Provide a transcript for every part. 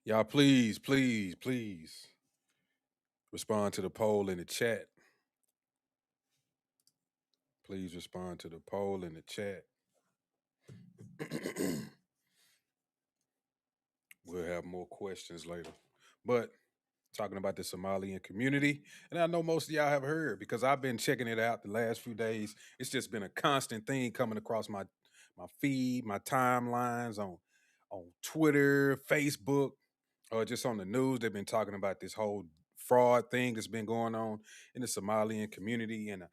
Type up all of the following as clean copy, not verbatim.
Y'all, please respond to the poll in the chat. Please respond to the poll in the chat. We'll have more questions later. But talking about the Somalian community, and I know most of y'all have heard because I've been checking it out the last few days. It's just been a constant thing coming across my feed, my timelines on Twitter, Facebook, or just on the news. They've been talking about this whole fraud thing that's been going on in the Somalian community, and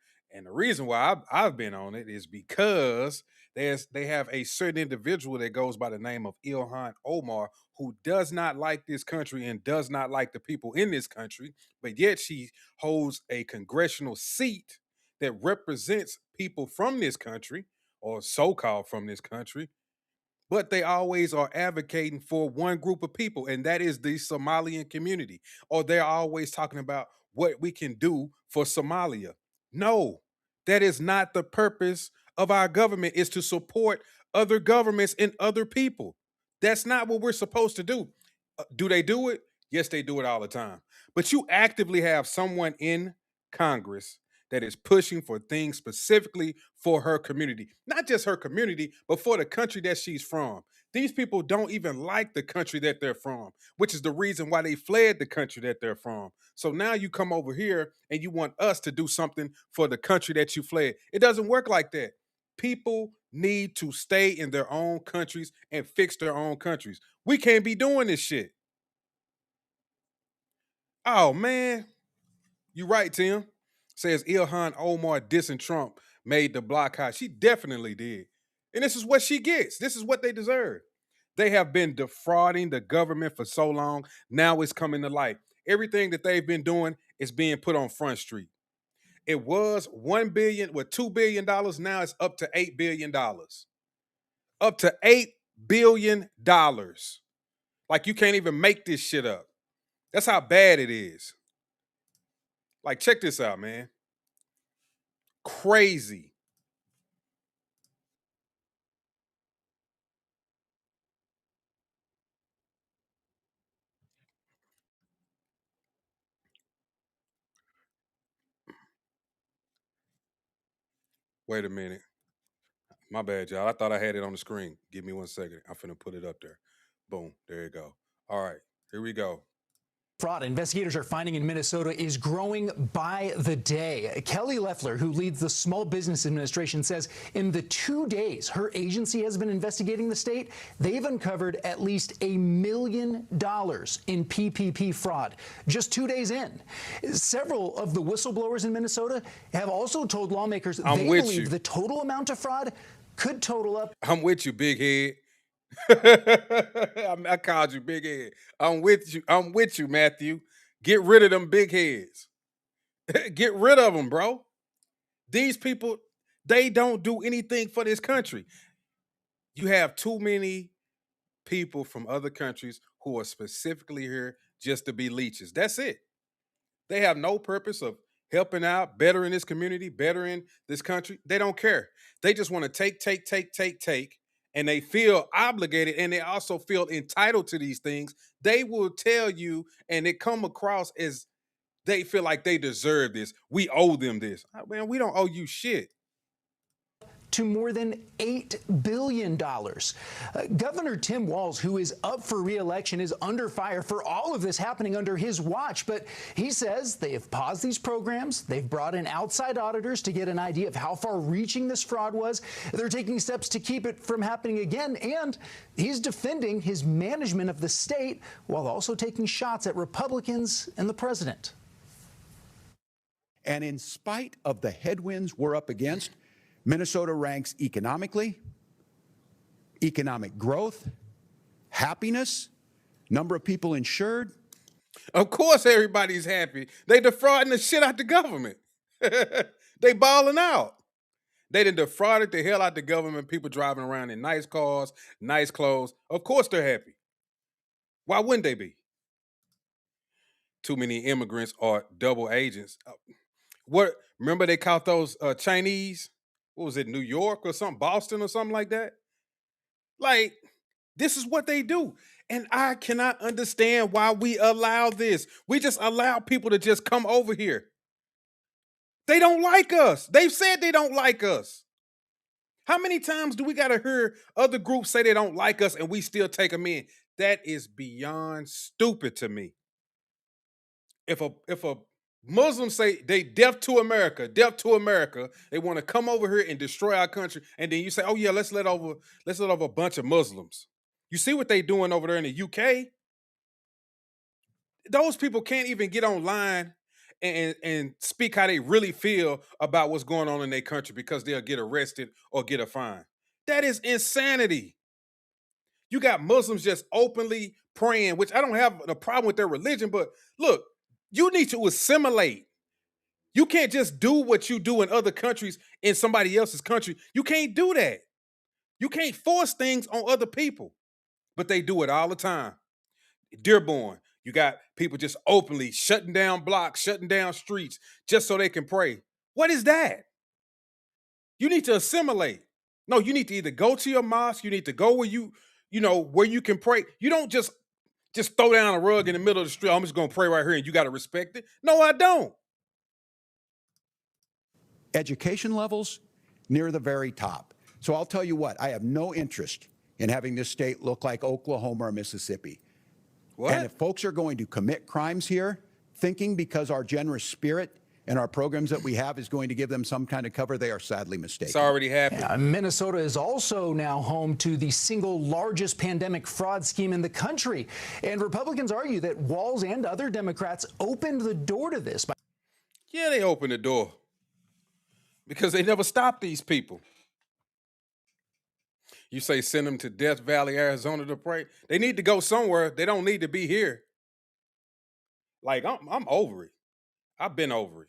the reason why I've been on it is because they have a certain individual that goes by the name of Ilhan Omar who does not like this country and does not like the people in this country, but yet she holds a congressional seat that represents people from this country or so-called from this country, but they always are advocating for one group of people, and that is the Somalian community. Or they're always talking about what we can do for Somalia. No, that is not the purpose of our government, is to support other governments and other people. That's not what we're supposed to do. Do they do it? Yes, they do it all the time. But you actively have someone in Congress that is pushing for things specifically for her community. Not just her community, but for the country that she's from. These people don't even like the country that they're from, which is the reason why they fled the country that they're from. So now you come over here and you want us to do something for the country that you fled. It doesn't work like that. People need to stay in their own countries and fix their own countries. We can't be doing this shit. Oh man, you right, Tim. Says Ilhan Omar dissing Trump made the block hot. She definitely did. And this is what she gets. This is what they deserve. They have been defrauding the government for so long. Now it's coming to light. Everything that they've been doing is being put on Front Street. It was 1 billion with $2 billion. Now it's up to $8 billion. Up to $8 billion. Like you can't even make this shit up. That's how bad it is. Like, check this out, man. Crazy. Wait a minute. My bad, y'all. I thought I had it on the screen. Give me 1 second. I'm finna put it up there. Boom. There you go. All right. Here we go. Fraud investigators are finding in Minnesota is growing by the day. Kelly Loeffler, who leads the Small Business Administration, says in the 2 days her agency has been investigating the state, they've uncovered at least $1 million in PPP fraud just 2 days in. Several of the whistleblowers in Minnesota have also told lawmakers they believe the total amount of fraud could total up. I'm with you, big head. I called you big head. I'm with you. I'm with you, Matthew. Get rid of them big heads. Get rid of them, bro. These people, they don't do anything for this country. You have too many people from other countries who are specifically here just to be leeches. That's it. They have no purpose of helping out, bettering this community, bettering this country. They don't care. They just want to take, and they feel obligated, and they also feel entitled to these things. They will tell you, and it come across as they feel like they deserve this. We owe them this. Man, we don't owe you shit. To more than $8 billion. Governor Tim Walz, who is up for re-election, is under fire for all of this happening under his watch. But he says they have paused these programs. They've brought in outside auditors to get an idea of how far-reaching this fraud was. They're taking steps to keep it from happening again. And he's defending his management of the state while also taking shots at Republicans and the president. And in spite of the headwinds we're up against, Minnesota ranks economically, economic growth, happiness, number of people insured. Of course everybody's happy. They defrauding the shit out the government. They balling out. They done defrauded the hell out the government. People driving around in nice cars, nice clothes. Of course they're happy. Why wouldn't they be? Too many immigrants are double agents. What? Remember they caught those Chinese? What was it, New York or something, Boston or something like that? Like, this is what they do. And I cannot understand why we allow this. We just allow people to just come over here. They don't like us. They've said they don't like us. How many times do we got to hear other groups say they don't like us and we still take them in? That is beyond stupid to me. If a Muslim say they deaf to America, they want to come over here and destroy our country, and then you say, "Oh yeah, let's let over a bunch of Muslims." You see what they doing over there in the UK? Those people can't even get online and speak how they really feel about what's going on in their country because they'll get arrested or get a fine. That is insanity. You got Muslims just openly praying, which I don't have a problem with their religion, but look, you need to assimilate. You can't just do what you do in other countries in somebody else's country. You can't do that. You can't force things on other people, but they do it all the time. Dearborn, you got people just openly shutting down blocks, shutting down streets just so they can pray. What is that? You need to assimilate. No, you need to either go to your mosque, you need to go where where you can pray. You don't just throw down a rug in the middle of the street. I'm just gonna pray right here and you gotta respect it. No, I don't. Education levels near the very top. So I'll tell you what, I have no interest in having this state look like Oklahoma or Mississippi. What? And if folks are going to commit crimes here, thinking because our generous spirit and our programs that we have is going to give them some kind of cover, they are sadly mistaken. It's already happened. Yeah, Minnesota is also now home to the single largest pandemic fraud scheme in the country. And Republicans argue that Walz and other Democrats opened the door to this. Yeah, they opened the door because they never stopped these people. You say send them to Death Valley, Arizona to pray. They need to go somewhere. They don't need to be here. Like I'm over it. I've been over it.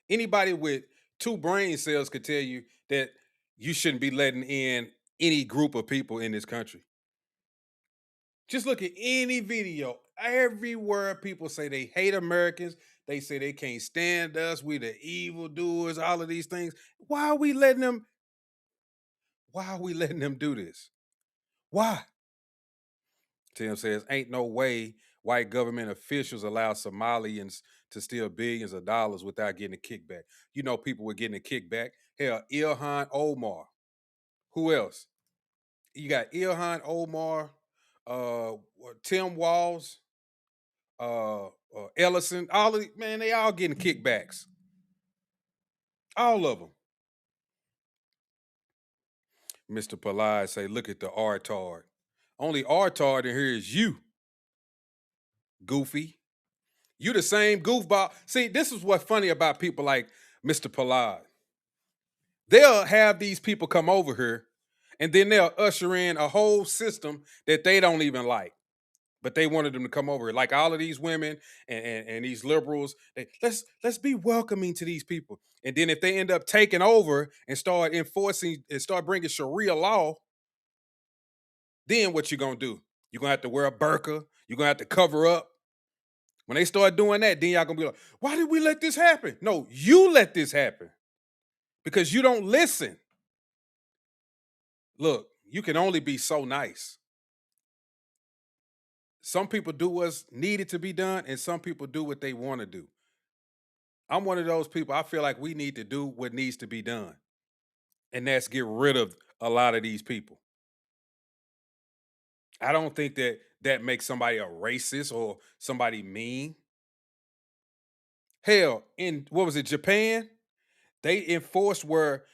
Anybody with two brain cells could tell you that you shouldn't be letting in any group of people in this country. Just look at any video. Everywhere people say they hate Americans, they say they can't stand us, we the evildoers, all of these things. Why are we letting them? Why are we letting them do this? Why? Tim says, ain't no way white government officials allow Somalians to steal billions of dollars without getting a kickback. You know, people were getting a kickback. Hell, Ilhan Omar. Who else? You got Ilhan Omar, Tim Walz, Ellison. All of man, they all getting kickbacks. All of them. Mr. Polite say, look at the artard. Only artard in here is you, goofy. You the same goofball. See, this is what's funny about people like Mr. Polite. They'll have these people come over here and then they'll usher in a whole system that they don't even like. But they wanted them to come over here. Like all of these women and these liberals, let's be welcoming to these people. And then if they end up taking over and start enforcing and start bringing Sharia law, then what you gonna do? You're gonna have to wear a burqa. You're gonna have to cover up. When they start doing that, then y'all gonna be like, why did we let this happen? No, you let this happen because you don't listen. Look, you can only be so nice. Some people do what's needed to be done, and some people do what they want to do. I'm one of those people. I feel like we need to do what needs to be done, and that's get rid of a lot of these people. I don't think that that makes somebody a racist or somebody mean. Hell, in what was it, Japan? They enforced where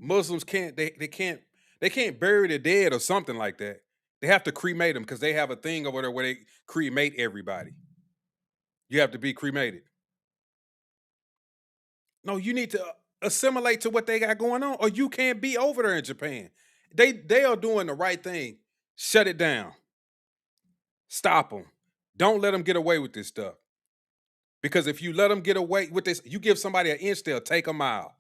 Muslims they can't bury the dead or something like that. They have to cremate them because they have a thing over there where they cremate everybody. You have to be cremated. No, you need to assimilate to what they got going on, or you can't be over there in Japan. They are doing the right thing. Shut it down. Stop them. Don't let them get away with this stuff. Because if you let them get away with this, you give somebody an inch, they'll take a mile.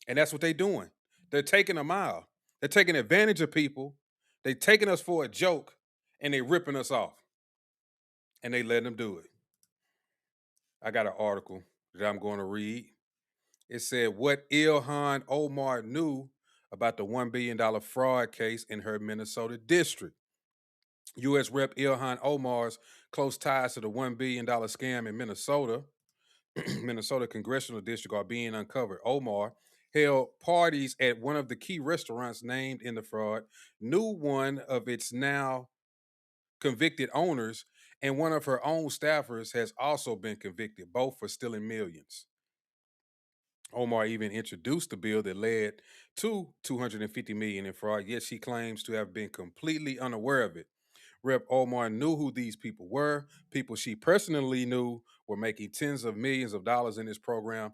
And that's what they're doing. They're taking a mile. They're taking advantage of people. They're taking us for a joke and they ripping us off. And they letting them do it. I got an article that I'm going to read. It said what Ilhan Omar knew about the $1 billion fraud case in her Minnesota district. U.S. Rep. Ilhan Omar's close ties to the $1 billion scam in Minnesota, Minnesota congressional district, are being uncovered. Omar held parties at one of the key restaurants named in the fraud, knew one of its now convicted owners, and one of her own staffers has also been convicted, both for stealing millions. Omar even introduced the bill that led to 250 million in fraud, yet she claims to have been completely unaware of it. Rep. Omar knew who these people were. People she personally knew were making tens of millions of dollars in this program,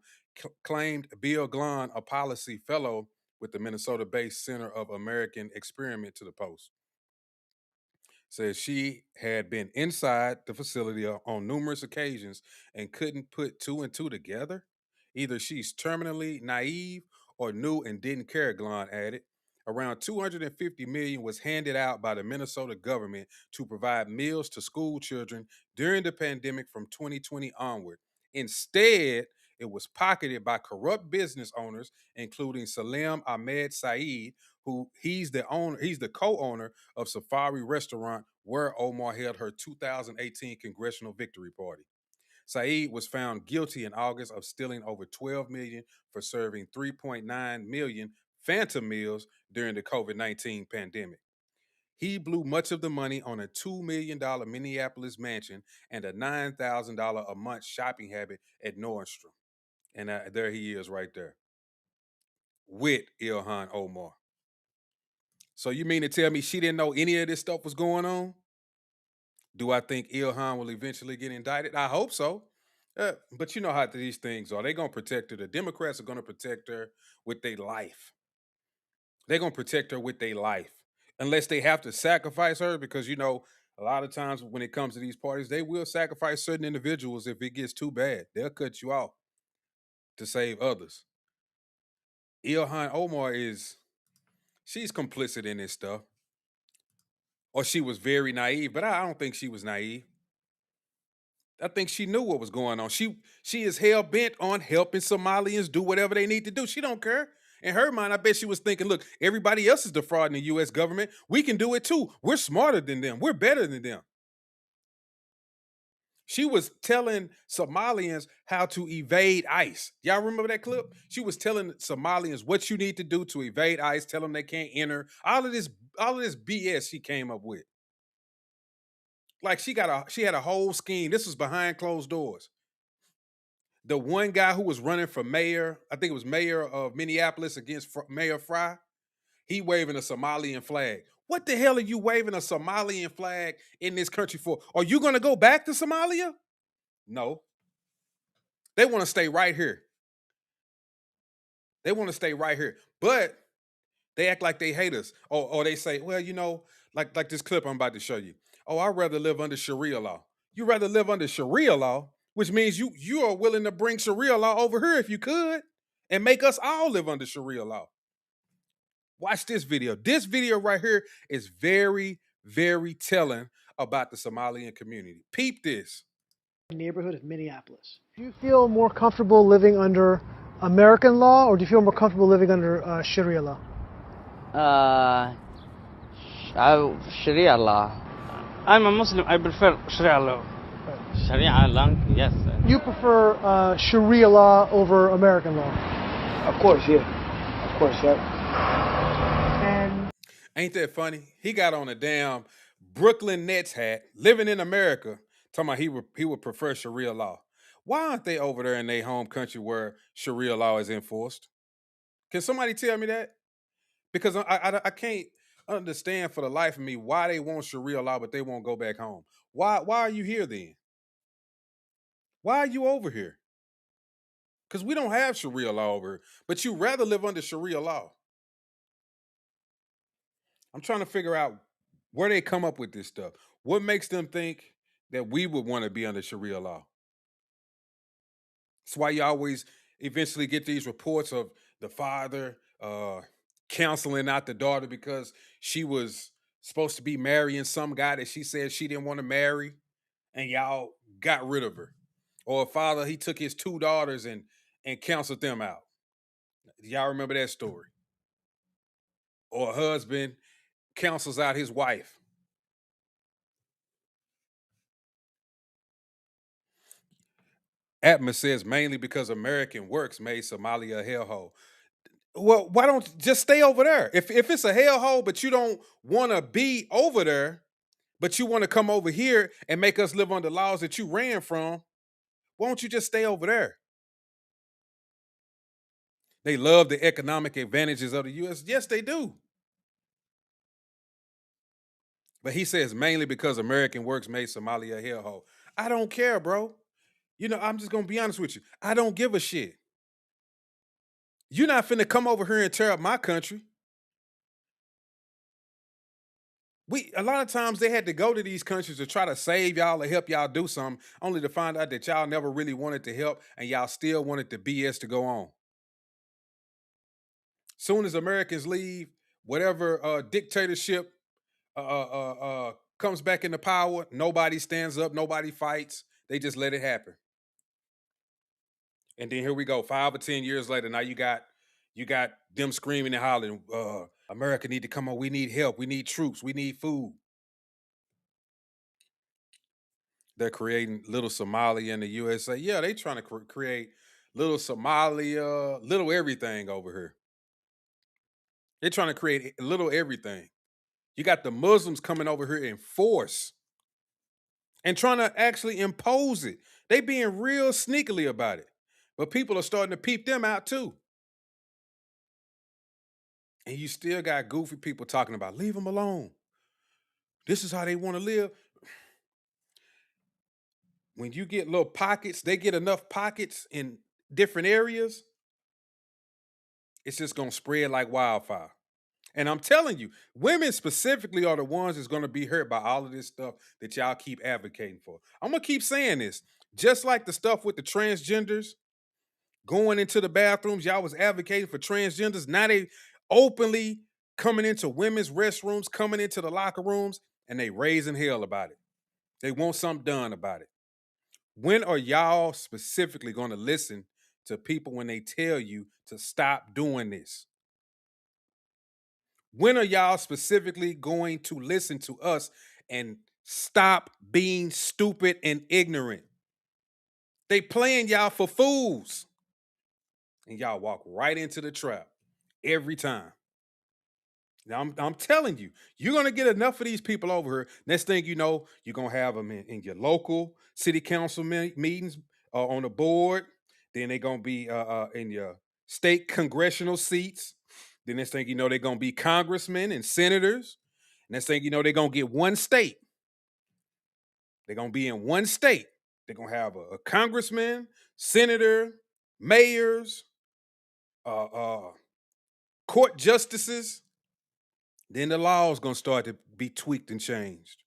claimed Bill Glahn, a policy fellow with the Minnesota based Center of American Experiment, to the Post. Says she had been inside the facility on numerous occasions and couldn't put two and two together. Either she's terminally naive or knew and didn't care, Glahn added. Around 250 million was handed out by the Minnesota government to provide meals to school children during the pandemic from 2020 onward. Instead, it was pocketed by corrupt business owners, including Salim Ahmed Saeed, who he's the co-owner of Safari Restaurant, where Omar held her 2018 congressional victory party. Saeed was found guilty in August of stealing over 12 million for serving 3.9 million phantom meals during the COVID-19 pandemic. He blew much of the money on a $2 million Minneapolis mansion and a $9,000 a month shopping habit at Nordstrom. And there he is right there with Ilhan Omar. So you mean to tell me she didn't know any of this stuff was going on? Do I think Ilhan will eventually get indicted? I hope so. But you know how these things are. They're going to protect her. The Democrats are going to protect her with their life. They're going to protect her with their life. Unless they have to sacrifice her, because, you know, a lot of times when it comes to these parties, they will sacrifice certain individuals if it gets too bad. They'll cut you off to save others. Ilhan Omar she's complicit in this stuff. Or she was very naive, but I don't think she was naive. I think she knew what was going on. She is hell bent on helping Somalians do whatever they need to do. She don't care. In her mind, I bet she was thinking, look, everybody else is defrauding the US government. We can do it too. We're smarter than them. We're better than them. She was telling Somalians how to evade ICE. Y'all remember that clip? She was telling Somalians what you need to do to evade ICE, tell them they can't enter. All of this BS she came up with. Like she had a whole scheme. This was behind closed doors. The one guy who was running for mayor, I think it was mayor of Minneapolis against Mayor Fry, he waving a Somalian flag. What the hell are you waving a Somalian flag in this country for? Are you going to go back to Somalia? No. They want to stay right here. They want to stay right here. But they act like they hate us. Or they say, well, you know, like this clip I'm about to show you. Oh, I'd rather live under Sharia law. You rather live under Sharia law, which means you are willing to bring Sharia law over here if you could and make us all live under Sharia law. Watch this video. This video right here is very, very telling about the Somalian community. Peep this. Neighborhood of Minneapolis. Do you feel more comfortable living under American law, or do you feel more comfortable living under Sharia law? Sharia law. I'm a Muslim. I prefer Sharia law. Sharia law, yes. You prefer Sharia law over American law? Of course, yeah. Of course, yeah. And ain't that funny? He got on a damn Brooklyn Nets hat, living in America, talking about he would prefer Sharia law. Why aren't they over there in their home country where Sharia law is enforced? Can somebody tell me that? Because I can't understand for the life of me why they want Sharia law, but they won't go back home. Why are you here then? Why are you over here? Because we don't have Sharia law over here, but you rather live under Sharia law. I'm trying to figure out where they come up with this stuff. What makes them think that we would want to be under Sharia law? That's why you always eventually get these reports of the father counseling out the daughter because she was supposed to be marrying some guy that she said she didn't want to marry, and y'all got rid of her. Or a father, he took his two daughters and counseled them out. Y'all remember that story? Or a husband counsels out his wife. Atmos says mainly because American works made Somalia a hellhole. Well, why don't you just stay over there? If it's a hellhole, but you don't want to be over there, but you want to come over here and make us live under laws that you ran from, why don't you just stay over there? They love the economic advantages of the U.S. Yes, they do. But he says mainly because American works made Somalia a hellhole. I don't care, bro. I'm just gonna be honest with you. I don't give a shit. You're not finna come over here and tear up my country. A lot of times they had to go to these countries to try to save y'all or help y'all do something, only to find out that y'all never really wanted to help and y'all still wanted the BS to go on. Soon as Americans leave, whatever dictatorship comes back into power, nobody stands up, nobody fights. They just let it happen. And then here we go, 5 or 10 years later. Now you got them screaming and hollering, America need to come on. We need help. We need troops. We need food. They're creating little Somalia in the USA. Yeah, they trying to create little Somalia, little everything over here. They're trying to create little everything. You got the Muslims coming over here in force and trying to actually impose it. They being real sneakily about it. But people are starting to peep them out too. And you still got goofy people talking about leave them alone. This is how they want to live. When you get little pockets, they get enough pockets in different areas, it's just going to spread like wildfire. And I'm telling you, women specifically are the ones that's going to be hurt by all of this stuff that y'all keep advocating for. I'm going to keep saying this. Just like the stuff with the transgenders going into the bathrooms, y'all was advocating for transgenders. Now they openly coming into women's restrooms, coming into the locker rooms, and they raising hell about it. They want something done about it. When are y'all specifically going to listen to people when they tell you to stop doing this? When are y'all specifically going to listen to us and stop being stupid and ignorant? They playing y'all for fools. And y'all walk right into the trap every time. Now, I'm telling you, you're going to get enough of these people over here. Next thing you know, you're going to have them in your local city council meetings on the board. Then they're going to be in your state congressional seats. Then next thing you know, they're going to be congressmen and senators. Next thing you know, they're going to get one state. They're going to be in one state. They're going to have a congressman, senator, mayors, court justices. Then the law is going to start to be tweaked and changed.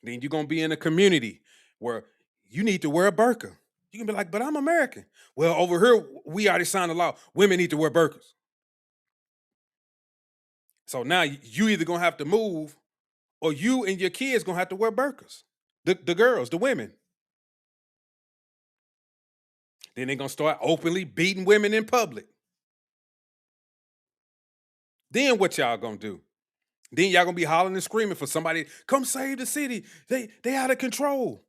Then you're going to be in a community where you need to wear a burqa. You can be like, but I'm American. Well, over here, we already signed the law. Women need to wear burqas. So now you either going to have to move or you and your kids going to have to wear burqas. The girls, the women. Then they're going to start openly beating women in public. Then what y'all going to do? Then y'all gonna be hollering and screaming for somebody, come save the city. They out of control.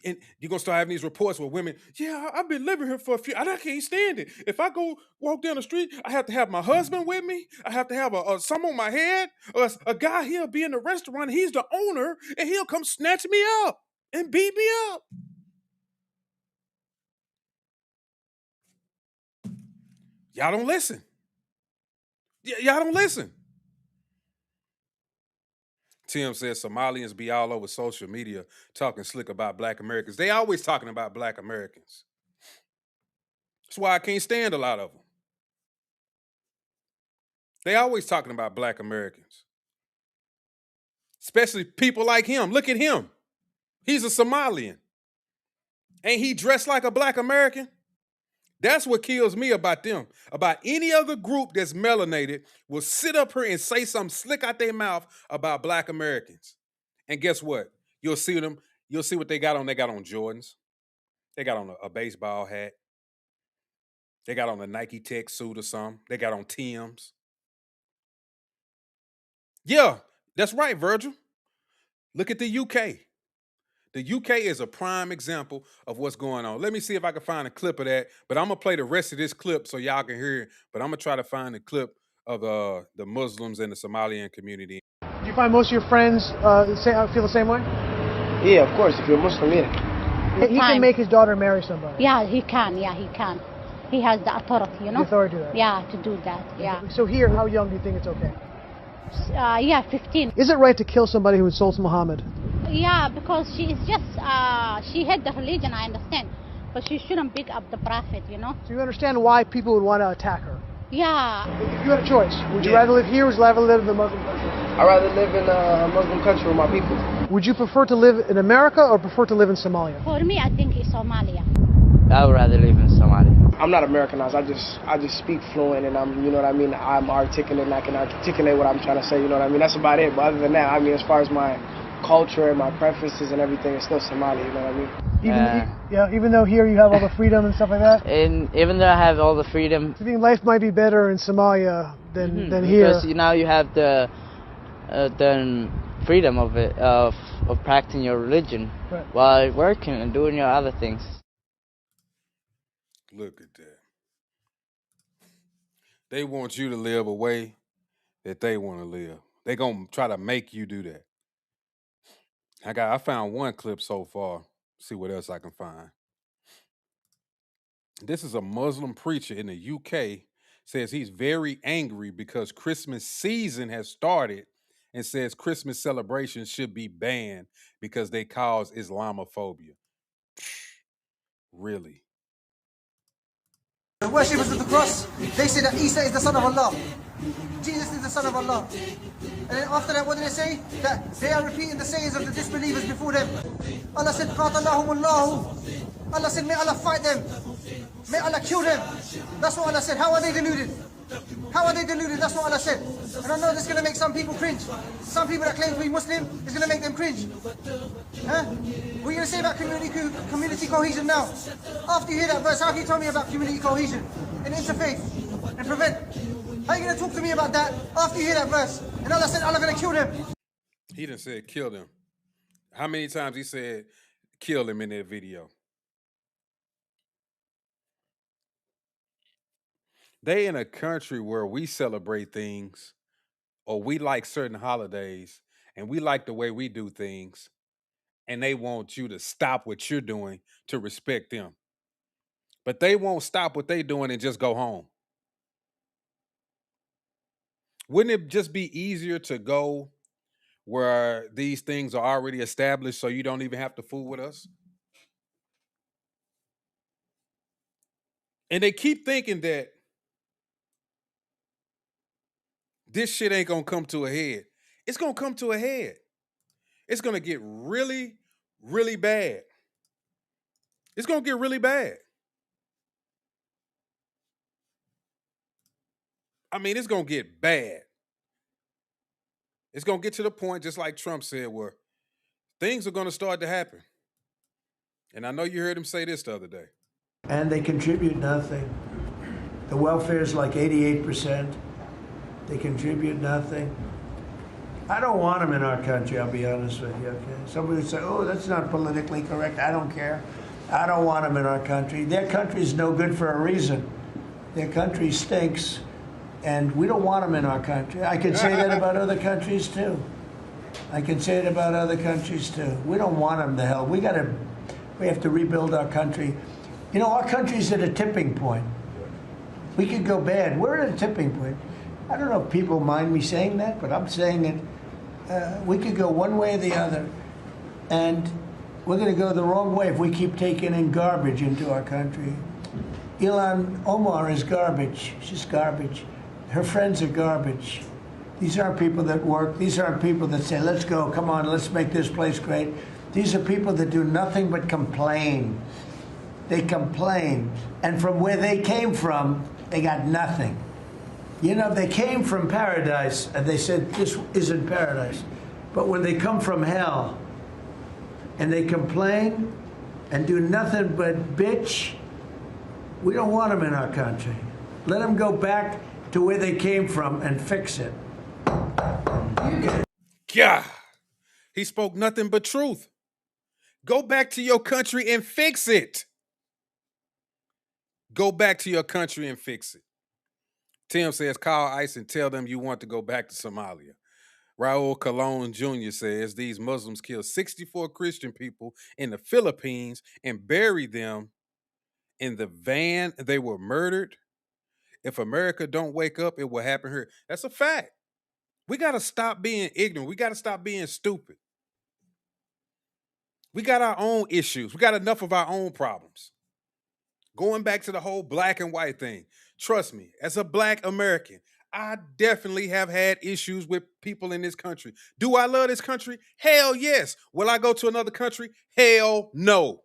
And you're gonna start having these reports where women, yeah, I've been living here for a few, I can't stand it. If I go walk down the street, I have to have my husband with me. I have to have some on my head. A guy he'll be in the restaurant, he's the owner, and he'll come snatch me up and beat me up. Y'all don't listen. Y'all don't listen. Tim says Somalians be all over social media talking slick about Black Americans. They always talking about Black Americans. That's why I can't stand a lot of them. They always talking about Black Americans. Especially people like him. Look at him. He's a Somalian. Ain't he dressed like a Black American? That's what kills me about them. About any other group that's melanated will sit up here and say something slick out their mouth about Black Americans. And guess what? You'll see what they got on. They got on Jordans. They got on a baseball hat. They got on a Nike Tech suit or something. They got on Timbs. Yeah, that's right, Virgil. Look at the UK. The UK is a prime example of what's going on. Let me see if I can find a clip of that. But I'm gonna play the rest of this clip so y'all can hear it. But I'm gonna try to find a clip of the Muslims in the Somalian community. Do you find most of your friends feel the same way? Yeah, of course. If you're Muslim, yeah. He can make his daughter marry somebody. Yeah, he can. Yeah, he can. He has the authority, you know. The authority to do that. Yeah, to do that. Yeah. So here, how young do you think it's okay? Yeah, 15. Is it right to kill somebody who insults Muhammad? Yeah, because she is just she had the religion. I understand, but she shouldn't pick up the prophet, you know. So you understand why people would want to attack her? Yeah. If you had a choice, would you rather live here or would you rather live in the Muslim country? I'd rather live in a Muslim country with my people. Would you prefer to live in America or prefer to live in Somalia? For me, I think it's Somalia. I would rather live in Somalia. I'm not Americanized. I just speak fluent, and you know what I mean. I'm articulate, and I can articulate what I'm trying to say. You know what I mean. That's about it. But other than that, I mean, as far as my culture and my preferences and everything, it's still Somali. You know what I mean. Even though here you have all the freedom and stuff like that. And even though I have all the freedom, Do you think life might be better in Somalia than here? because now you have the freedom of it of practicing your religion while working and doing your other things. Look at that. They want you to live a way that they want to live. They're going to try to make you do that. I found one clip so far. See what else I can find. This is a Muslim preacher in the UK. Says he's very angry because Christmas season has started and says Christmas celebrations should be banned because they cause Islamophobia. Really? The worshippers of the cross, they say that Isa is the son of Allah. Jesus is the son of Allah. And then after that, what do they say? That they are repeating the sayings of the disbelievers before them. Allah said, Qatalahumullahu. Allah said, may Allah fight them. May Allah kill them. That's what Allah said. How are they deluded? How are they deluded? That's what Allah said. And I know this is going to make some people cringe. Some people that claim to be Muslim, is going to make them cringe. Huh? What are you going to say about community cohesion now? After you hear that verse, how can you tell me about community cohesion and interfaith and prevent? How are you going to talk to me about that after you hear that verse? And Allah said, Allah going to kill them. He done said kill them. How many times he said kill them in that video? They in a country where we celebrate things or we like certain holidays and we like the way we do things, and they want you to stop what you're doing to respect them. But they won't stop what they're doing and just go home. Wouldn't it just be easier to go where these things are already established so you don't even have to fool with us? And they keep thinking that this shit ain't gonna come to a head. It's gonna come to a head. It's gonna get really, really bad. It's gonna get really bad. I mean, it's gonna get bad. It's gonna get to the point, just like Trump said, where things are gonna start to happen. And I know you heard him say this the other day. And they contribute nothing. The welfare is like 88%. They contribute nothing. I don't want them in our country, I'll be honest with you, okay? Somebody would say, oh, that's not politically correct. I don't care. I don't want them in our country. Their country's no good for a reason. Their country stinks, and we don't want them in our country. I can say that about other countries, too. I can say it about other countries, too. We don't want them to hell. We have to rebuild our country. You know, our country's at a tipping point. We could go bad. We're at a tipping point. I don't know if people mind me saying that, but I'm saying it. We could go one way or the other, and we're going to go the wrong way if we keep taking in garbage into our country. Ilhan Omar is garbage. She's garbage. Her friends are garbage. These aren't people that work. These aren't people that say, let's go, come on, let's make this place great. These are people that do nothing but complain. They complain. And from where they came from, they got nothing. You know, they came from paradise, and they said, this isn't paradise. But when they come from hell, and they complain, and do nothing but bitch, we don't want them in our country. Let them go back to where they came from and fix it. Yeah, he spoke nothing but truth. Go back to your country and fix it. Go back to your country and fix it. Tim says, call ICE and tell them you want to go back to Somalia. Raul Colon Jr. says, these Muslims killed 64 Christian people in the Philippines and buried them in the van they were murdered. If America don't wake up, it will happen here. That's a fact. We got to stop being ignorant. We got to stop being stupid. We got our own issues. We got enough of our own problems. Going back to the whole black and white thing. Trust me, as a black American, I definitely have had issues with people in this country. Do I love this country? Hell yes. Will I go to another country? Hell no.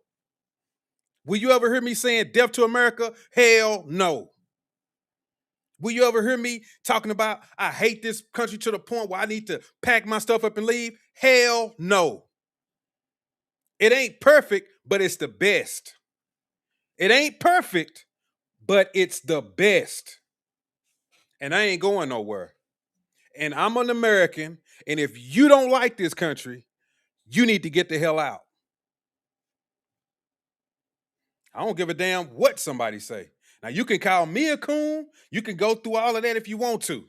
Will you ever hear me saying death to America? Hell no. Will you ever hear me talking about I hate this country to the point where I need to pack my stuff up and leave? Hell no. It ain't perfect, but it's the best. It ain't perfect, but it's the best. And I ain't going nowhere. And I'm an American, and if you don't like this country, you need to get the hell out. I don't give a damn what somebody say. Now, you can call me a coon. You can go through all of that if you want to.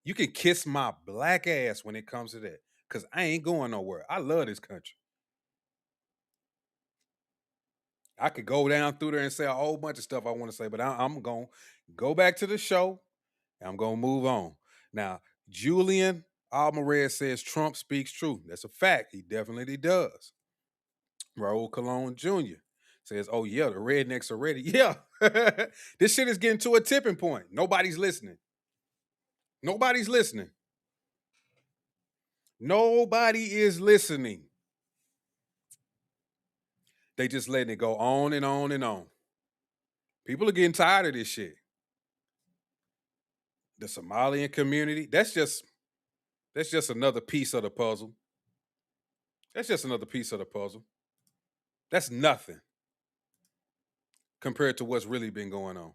You can kiss my black ass when it comes to that, because I ain't going nowhere. I love this country. I could go down through there and say a whole bunch of stuff I want to say, but I'm going to go back to the show, and I'm going to move on. Now, Julian Almared says Trump speaks truth. That's a fact. He definitely does. Raul Colon Jr. says, oh, yeah, the rednecks are ready. Yeah, this shit is getting to a tipping point. Nobody's listening. Nobody's listening. Nobody is listening. They just letting it go on and on and on. People are getting tired of this shit. The Somalian community, that's just another piece of the puzzle. That's just another piece of the puzzle. That's nothing compared to what's really been going on.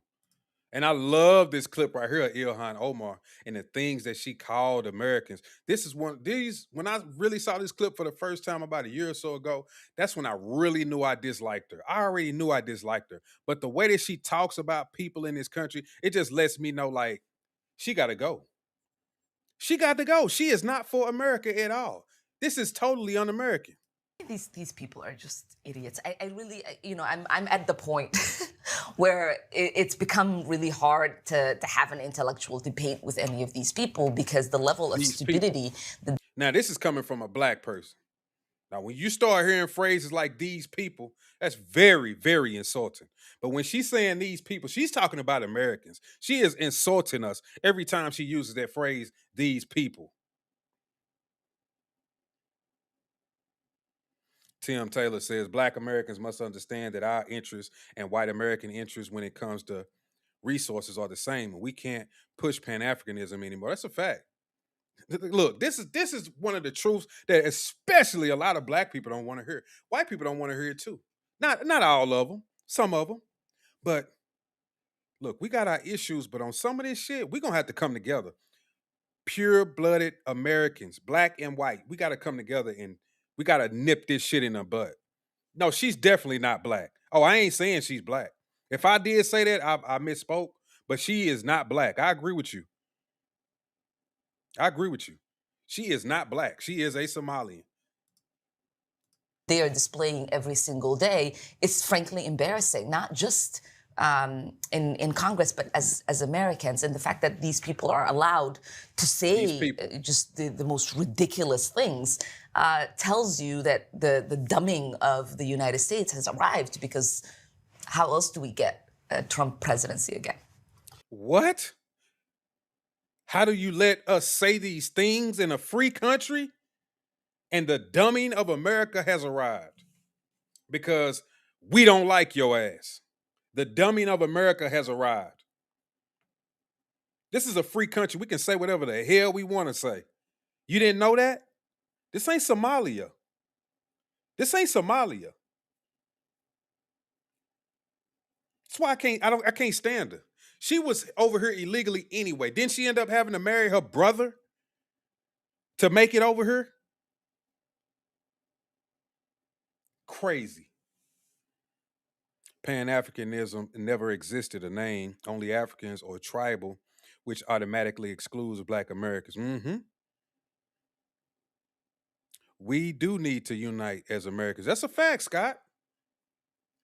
And I love this clip right here of Ilhan Omar and the things that she called Americans. This is when I really saw this clip for the first time about a year or so ago, that's when I really knew I disliked her. I already knew I disliked her. But the way that she talks about people in this country, it just lets me know, like, she got to go. She got to go. She is not for America at all. This is totally un-American. These people are just idiots. I really, I'm at the point where it's become really hard to have an intellectual debate with any of these people because the level of stupidity. Now, this is coming from a black person. Now, when you start hearing phrases like these people, that's very, very insulting. But when she's saying these people, she's talking about Americans. She is insulting us every time she uses that phrase, these people. Tim Taylor says, black Americans must understand that our interests and white American interests when it comes to resources are the same. And we can't push Pan-Africanism anymore. That's a fact. Look, this is one of the truths that especially a lot of black people don't want to hear. White people don't want to hear it too. Not all of them, some of them. But look, we got our issues, but on some of this shit, we're going to have to come together. Pure-blooded Americans, black and white, we got to come together and we got to nip this shit in the butt. No, she's definitely not black. Oh, I ain't saying she's black. If I did say that, I misspoke, but she is not black. I agree with you. I agree with you. She is not black. She is a Somalian. They are displaying every single day. It's frankly embarrassing, not just in Congress, but as Americans. And the fact that these people are allowed to say just the most ridiculous things tells you that the dumbing of the United States has arrived, because how else do we get a Trump presidency again? What? How do you let us say these things in a free country? And the dumbing of America has arrived because we don't like your ass. The dumbing of America has arrived. This is a free country. We can say whatever the hell we want to say. You didn't know that? This ain't Somalia. This ain't Somalia. That's why I can't stand her. She was over here illegally anyway. Didn't she end up having to marry her brother to make it over here? crazy. Pan-Africanism never existed a name, only Africans or tribal, which automatically excludes Black Americans. We do need to unite as Americans. That's a fact, Scott.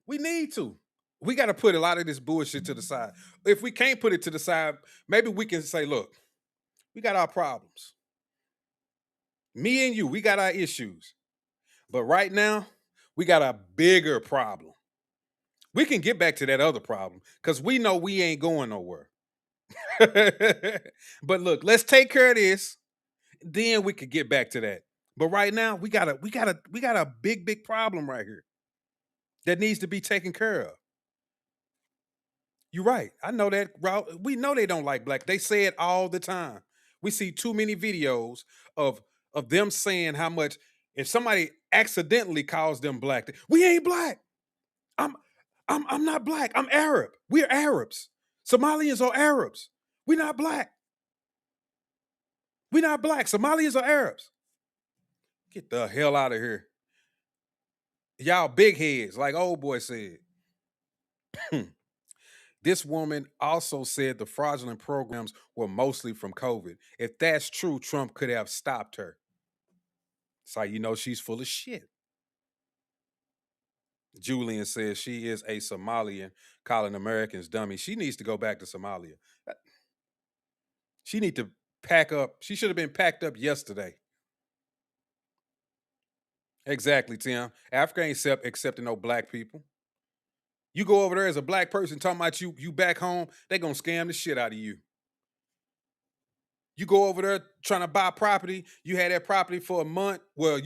We need to. We got to put a lot of this bullshit to the side. If we can't put it to the side, maybe we can say, look, we got our problems. Me and you, we got our issues. But right now, we got a bigger problem. We can get back to that other problem because we know we ain't going nowhere. But look, let's take care of this. Then we could get back to that. But right now, we got a big problem right here that needs to be taken care of. You're right. I know that. We know they don't like Black. They say it all the time. We see too many videos of them saying how much if somebody accidentally calls them Black, we ain't Black. I'm not Black. I'm Arab. We're Arabs. Somalians are Arabs. We're not Black. We're not Black. Somalians are Arabs. Get the hell out of here. Y'all big heads, like old boy said. This woman also said the fraudulent programs were mostly from COVID. If that's true, Trump could have stopped her. It's like, you know, she's full of shit. Julian says she is a Somalian calling Americans dummies. She needs to go back to Somalia. She need to pack up. She should have been packed up yesterday. Exactly, Tim. Africa ain't accepting no Black people. You go over there as a Black person talking about you back home, they gonna scam the shit out of you. You go over there trying to buy property, you had that property for a month. Well,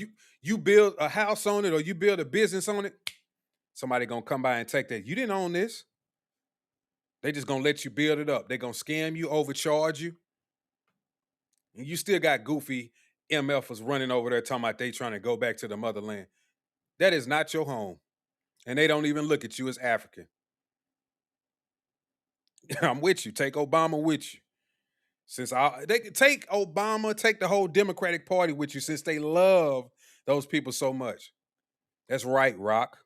you build a house on it or you build a business on it, somebody gonna come by and take that. You didn't own this. They just gonna let you build it up. They gonna scam you, overcharge you. And you still got goofy MFers running over there talking about they trying to go back to the motherland. That is not your home. And they don't even look at you as African. I'm with you. Take Obama with you. They could take Obama, take the whole Democratic Party with you since they love those people so much. That's right, Rock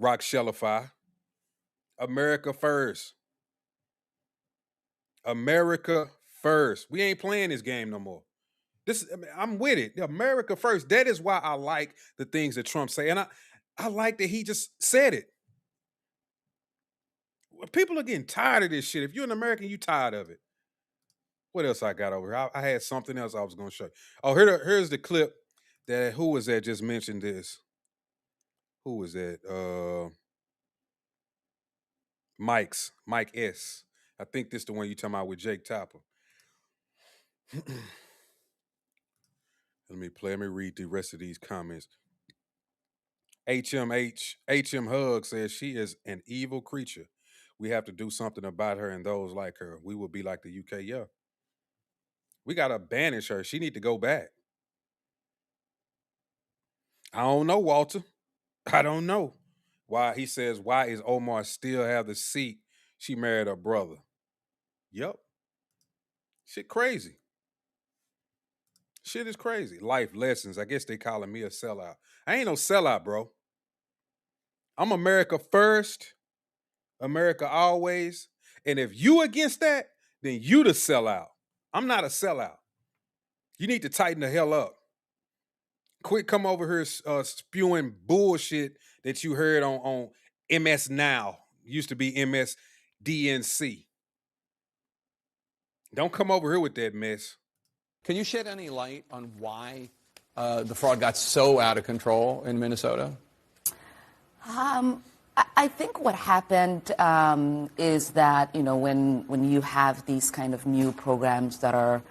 Shellify. America first. America first. We ain't playing this game no more. I'm with it. America first. That is why I like the things that Trump say. And I like that he just said it. People are getting tired of this shit. If you're an American, you tired of it. What else I got over here? I had something else I was going to show you. Oh, here's the clip that, who was that just mentioned this? Who was that? Mike S. I think this is the one you talking about with Jake Tapper. Let me read the rest of these comments. HM Hug says she is an evil creature. We have to do something about her and those like her. We will be like the UK. Yeah. We got to banish her. She need to go back. I don't know, Walter. I don't know. Why he says, why is Omar still have the seat? She married her brother. Yep. Shit crazy. Shit is crazy. Life lessons. I guess they calling me a sellout. I ain't no sellout, bro. I'm America first. America always. And if you against that, then you the sellout. I'm not a sellout. You need to tighten the hell up. Quit come over here spewing bullshit that you heard on MS Now. Used to be MSDNC. Don't come over here with that mess. Can you shed any light on why the fraud got so out of control in Minnesota? I think what happened is that, you know, when you have these kind of new programs that are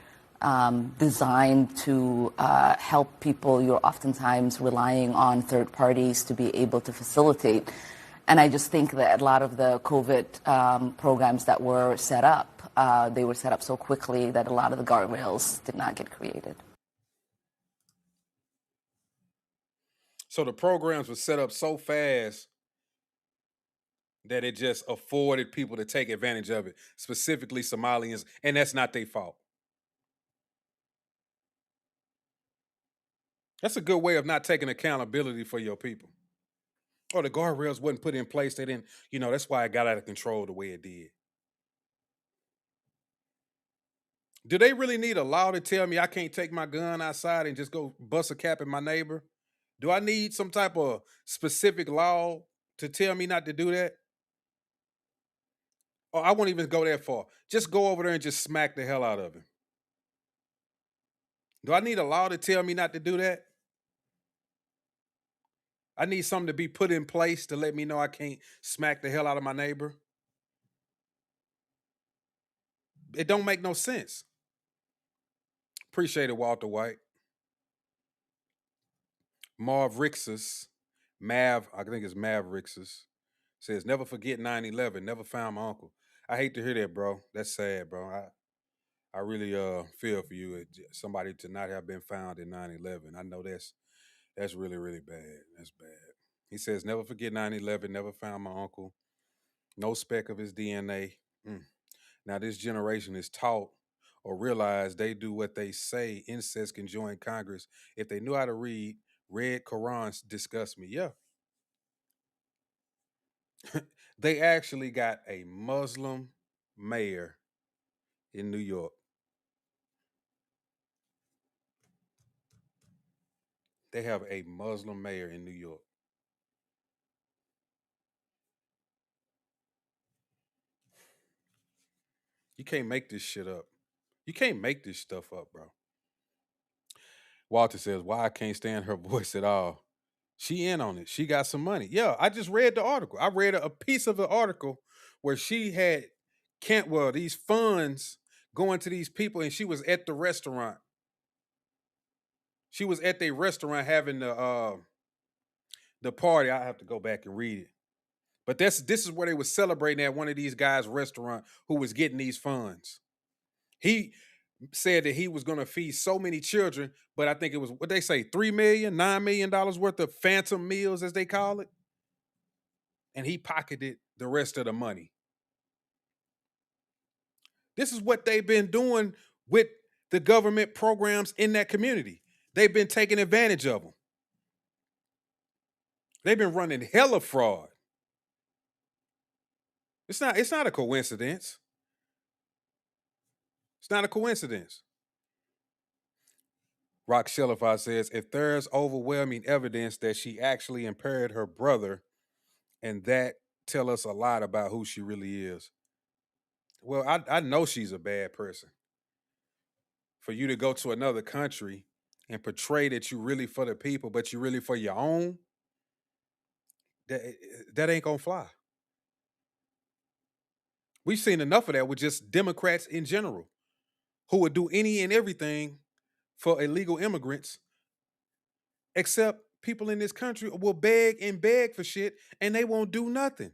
designed to help people, you're oftentimes relying on third parties to be able to facilitate. And I just think that a lot of the COVID programs that were set up, they were set up so quickly that a lot of the guardrails did not get created. So the programs were set up so fast that it just afforded people to take advantage of it, specifically Somalians, and that's not their fault. That's a good way of not taking accountability for your people. Oh, the guardrails wasn't put in place. They didn't, that's why it got out of control the way it did. Do they really need a law to tell me I can't take my gun outside and just go bust a cap at my neighbor? Do I need some type of specific law to tell me not to do that? Or I won't even go that far. Just go over there and just smack the hell out of him. Do I need a law to tell me not to do that? I need something to be put in place to let me know I can't smack the hell out of my neighbor. It don't make no sense. Appreciate it, Walter White. Marv Rixus, I think it's Mav Rixus, says, never forget 9/11, never found my uncle. I hate to hear that, bro. That's sad, bro. I really feel for you, somebody to not have been found in 9/11. I know that's really, really bad. That's bad. He says, never forget 9/11, never found my uncle. No speck of his DNA. Now this generation is taught or realize they do what they say. Incest can join Congress. If they knew how to read, red Qurans disgust me. Yeah. They actually got a Muslim mayor in New York. They have a Muslim mayor in New York. You can't make this shit up. You can't make this stuff up, bro. Walter says, why I can't stand her voice at all. She in on it. She got some money. Yeah, I just read the article. I read a piece of the article where she had these funds going to these people, and she was at the restaurant. She was at the restaurant having the party. I have to go back and read it. But this is where they were celebrating at one of these guys' restaurant who was getting these funds. He said that he was going to feed so many children, but I think it was what they say, $3 million, $9 million worth of phantom meals, as they call it. And he pocketed the rest of the money. This is what they've been doing with the government programs in that community. They've been taking advantage of them. They've been running hella fraud. It's not a coincidence. It's not a coincidence. Rock Shellify says, if there's overwhelming evidence that she actually impaired her brother, and that tell us a lot about who she really is. Well, I know she's a bad person. For you to go to another country and portray that you really for the people, but you really for your own, that ain't gonna fly. We've seen enough of that with just Democrats in general, who would do any and everything for illegal immigrants, except people in this country will beg and beg for shit and they won't do nothing.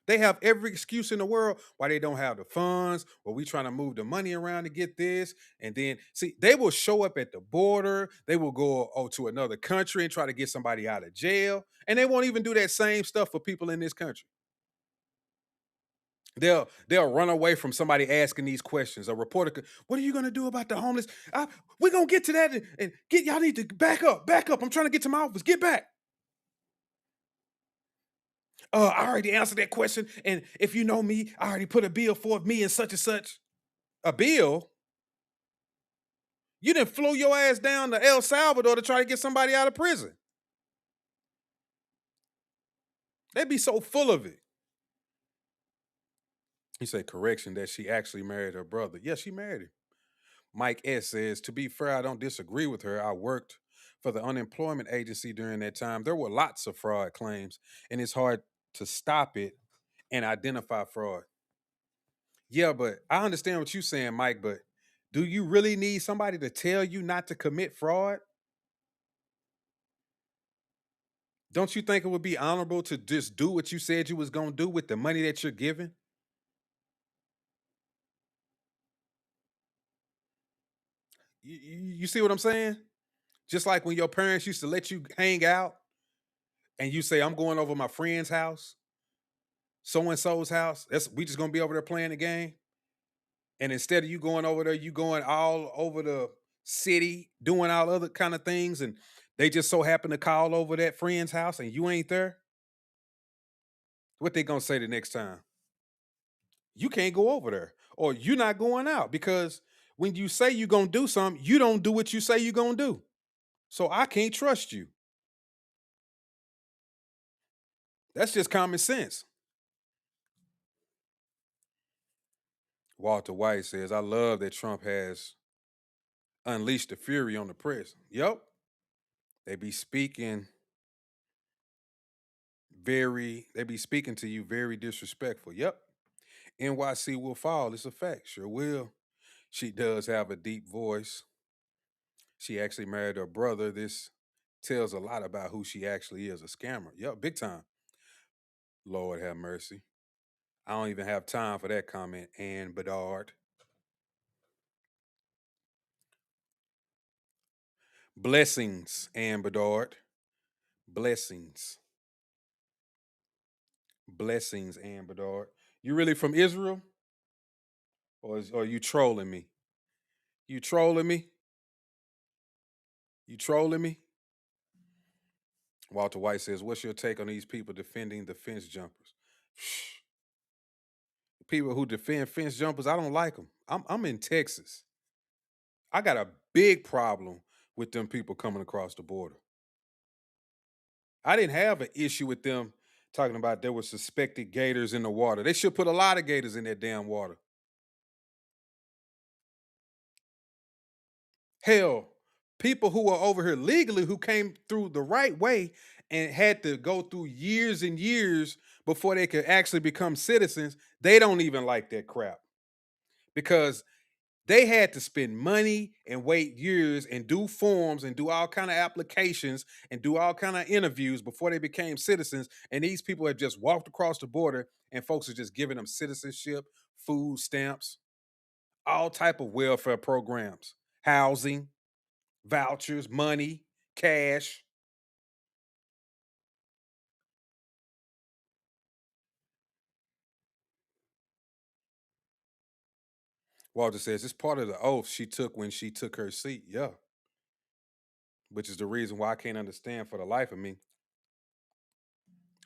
They have every excuse in the world why they don't have the funds, or we trying to move the money around to get this. And then, see, they will show up at the border. They will go to another country and try to get somebody out of jail. And they won't even do that same stuff for people in this country. They'll run away from somebody asking these questions. A reporter, what are you going to do about the homeless? We're going to get to that and get, y'all need to back up. I'm trying to get to my office. Get back. I already answered that question. And if you know me, I already put a bill for me and such. A bill? You didn't flew your ass down to El Salvador to try to get somebody out of prison. They'd be so full of it. He said, correction, that she actually married her brother. Yes, she married him. Mike S. says, to be fair, I don't disagree with her. I worked for the unemployment agency during that time. There were lots of fraud claims, and it's hard to stop it and identify fraud. Yeah, but I understand what you're saying, Mike, but do you really need somebody to tell you not to commit fraud? Don't you think it would be honorable to just do what you said you was going to do with the money that you're giving? You see what I'm saying? Just like when your parents used to let you hang out and you say, I'm going over my friend's house, so-and-so's house. We just going to be over there playing the game. And instead of you going over there, you going all over the city, doing all other kind of things. And they just so happen to call over that friend's house and you ain't there. What they gonna say the next time? You can't go over there, or you're not going out because when you say you're gonna do something, you don't do what you say you're gonna do. So I can't trust you. That's just common sense. Walter White says, I love that Trump has unleashed the fury on the press. Yep. They be speaking they be speaking to you very disrespectful. Yep. NYC will fall. It's a fact. Sure will. She does have a deep voice. She actually married her brother. This tells a lot about who she actually is, a scammer. Yep, big time. Lord have mercy. I don't even have time for that comment. Ann Bedard. Blessings, Ann Bedard. Blessings. Blessings, Ann Bedard. You really from Israel? Or are you trolling me? You trolling me? You trolling me? Walter White says, what's your take on these people defending the fence jumpers? People who defend fence jumpers, I don't like them. I'm in Texas. I got a big problem with them people coming across the border. I didn't have an issue with them talking about there were suspected gators in the water. They should put a lot of gators in that damn water. Hell, people who are over here legally who came through the right way and had to go through years and years before they could actually become citizens, they don't even like that crap because they had to spend money and wait years and do forms and do all kind of applications and do all kind of interviews before they became citizens. And these people have just walked across the border and folks are just giving them citizenship, food stamps, all type of welfare programs, housing, vouchers, money, cash. Walter says it's part of the oath she took when she took her seat. Yeah. Which is the reason why I can't understand for the life of me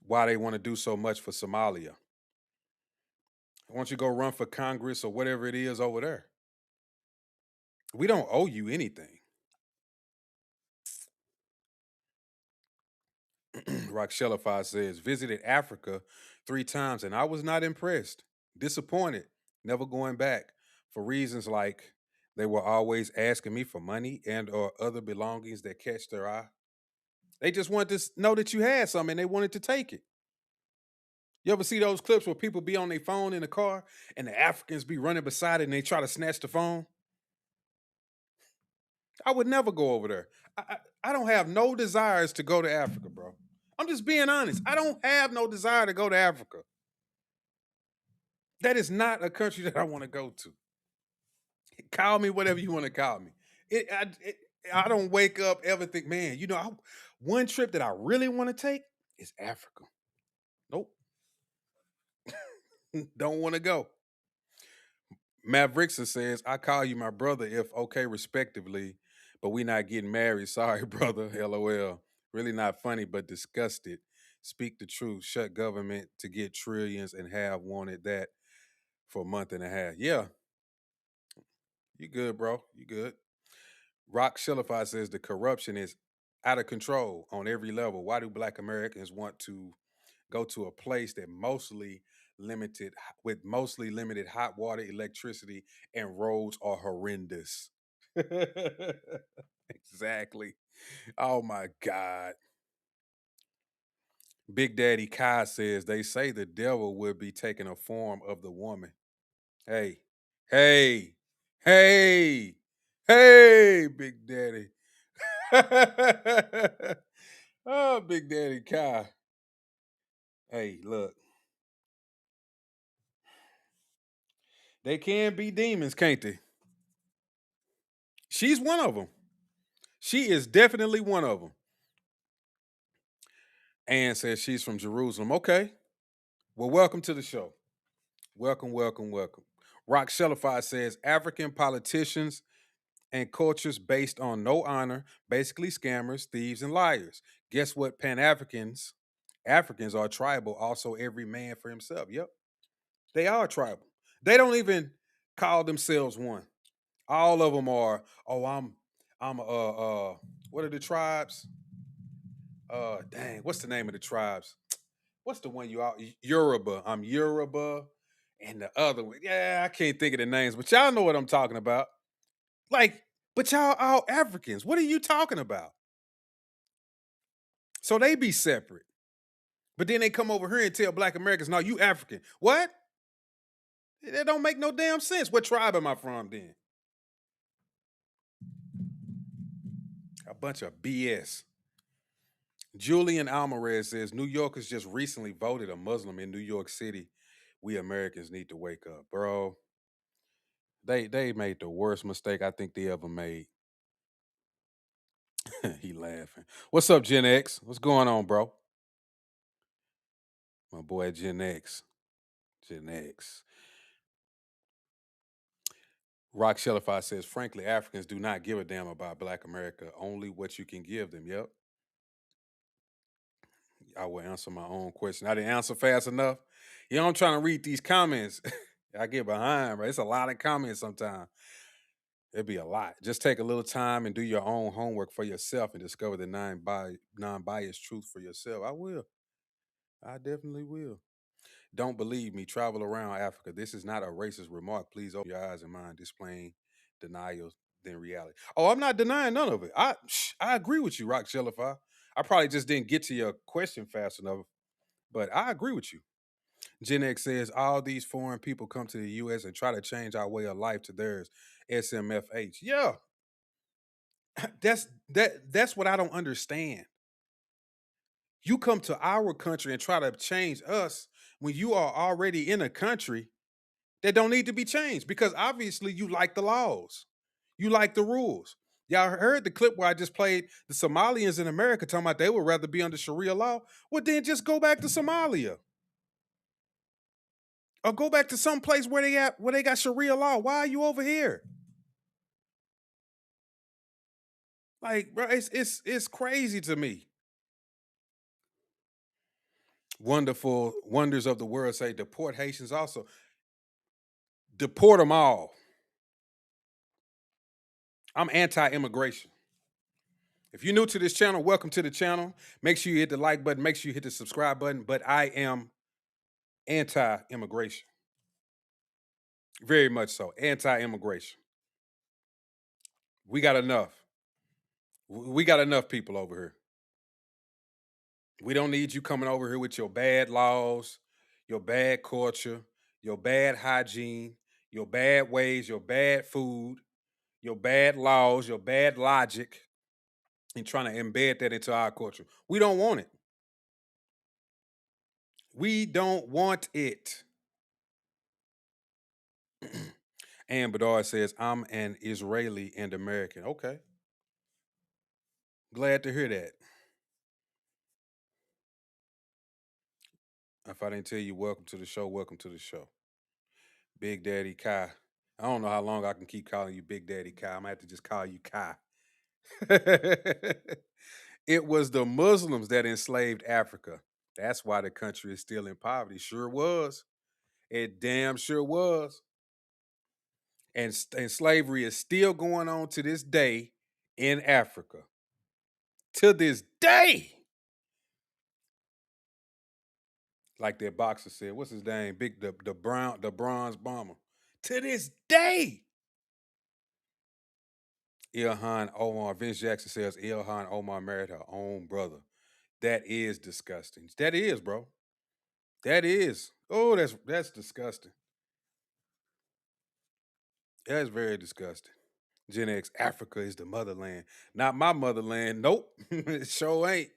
why they want to do so much for Somalia. Why don't you go run for Congress or whatever it is over there? We don't owe you anything. Rockshellify says, visited Africa 3 times and I was not impressed. Disappointed. Never going back. For reasons like they were always asking me for money and or other belongings that catch their eye. They just wanted to know that you had something and they wanted to take it. You ever see those clips where people be on their phone in the car and the Africans be running beside it and they try to snatch the phone? I would never go over there. I don't have no desires to go to Africa, bro. I'm just being honest. I don't have no desire to go to Africa. That is not a country that I want to go to. Call me whatever you want to call me. I don't wake up ever think, man, one trip that I really want to take is Africa. Nope. Don't want to go. Mavericks says, I call you my brother if okay, respectively, but we not getting married. Sorry, brother. LOL. Really not funny, but disgusted. Speak the truth. Shut government to get trillions and have wanted that for a month and a half. Yeah. You good, bro. You good. Rock Shillify says the corruption is out of control on every level. Why do black Americans want to go to a place that mostly limited hot water, electricity, and roads are horrendous? Exactly. Oh my God. Big Daddy Kai says they say the devil would be taking a form of the woman. Hey, hey, hey, hey, Big Daddy. Oh, Big Daddy Kai. Hey, look. They can be demons, can't they? She's one of them. She is definitely one of them. Ann says she's from Jerusalem. Okay. Well, welcome to the show. Welcome, welcome, welcome. Rock Shellify says African politicians and cultures based on no honor, basically scammers, thieves, and liars. Guess what Pan Africans Africans are tribal, also every man for himself. Yep. They are tribal. They don't even call themselves one. All of them are, oh, I'm what are the tribes? Dang, what's the name of the tribes? What's the one you all Yoruba? I'm Yoruba. And the other one, yeah, I can't think of the names, but y'all know what I'm talking about. Like, but y'all all Africans. What are you talking about? So they be separate. But then they come over here and tell black Americans, no, you African. What? That don't make no damn sense. What tribe am I from then? A bunch of BS. Julian Alvarez says New Yorkers just recently voted a Muslim in New York City. We Americans need to wake up, bro. They made the worst mistake I think they ever made. He laughing. What's up, Gen X? What's going on, bro? My boy Gen X. Gen X. Rock Shellify says, frankly, Africans do not give a damn about Black America. Only what you can give them. Yep. I will answer my own question. I didn't answer fast enough. You know, I'm trying to read these comments. I get behind, bro. It's a lot of comments sometimes. It'd be a lot. Just take a little time and do your own homework for yourself and discover the non-biased truth for yourself. I will. I definitely will. Don't believe me. Travel around Africa. This is not a racist remark. Please open your eyes and mind. Displaying denial than reality. Oh, I'm not denying none of it. I agree with you, Rock Shellify. I probably just didn't get to your question fast enough, but I agree with you. Gen X says all these foreign people come to the U.S. and try to change our way of life to theirs. SMFH. Yeah, that's what I don't understand. You come to our country and try to change us when you are already in a country that don't need to be changed because obviously you like the laws. You like the rules. Y'all heard the clip where I just played the Somalians in America talking about they would rather be under Sharia law. Well, then just go back to Somalia. Or go back to some place where they got Sharia law. Why are you over here? Like, bro, it's crazy to me. Wonderful wonders of the world say deport Haitians also. Deport them all. I'm anti-immigration. If you're new to this channel, welcome to the channel. Make sure you hit the like button. Make sure you hit the subscribe button. But I am anti-immigration. Very much so. Anti-immigration. We got enough. We got enough people over here. We don't need you coming over here with your bad laws, your bad culture, your bad hygiene, your bad ways, your bad food, your bad laws, your bad logic, and trying to embed that into our culture. We don't want it. We don't want it. Ann Bedard says, I'm an Israeli and American. Okay. Glad to hear that. If I didn't tell you, welcome to the show, welcome to the show. Big Daddy Kai. I don't know how long I can keep calling you Big Daddy Kai. I'm going to have to just call you Kai. It was the Muslims that enslaved Africa. That's why the country is still in poverty. Sure was. It damn sure was. And slavery is still going on to this day in Africa. To this day. Like that boxer said, what's his name? The bronze bomber. To this day. Ilhan Omar, Vince Jackson says Ilhan Omar married her own brother. That is disgusting. That is, bro. That is. Oh, that's disgusting. That's very disgusting. Gen X, Africa is the motherland. Not my motherland. Nope. It sure ain't.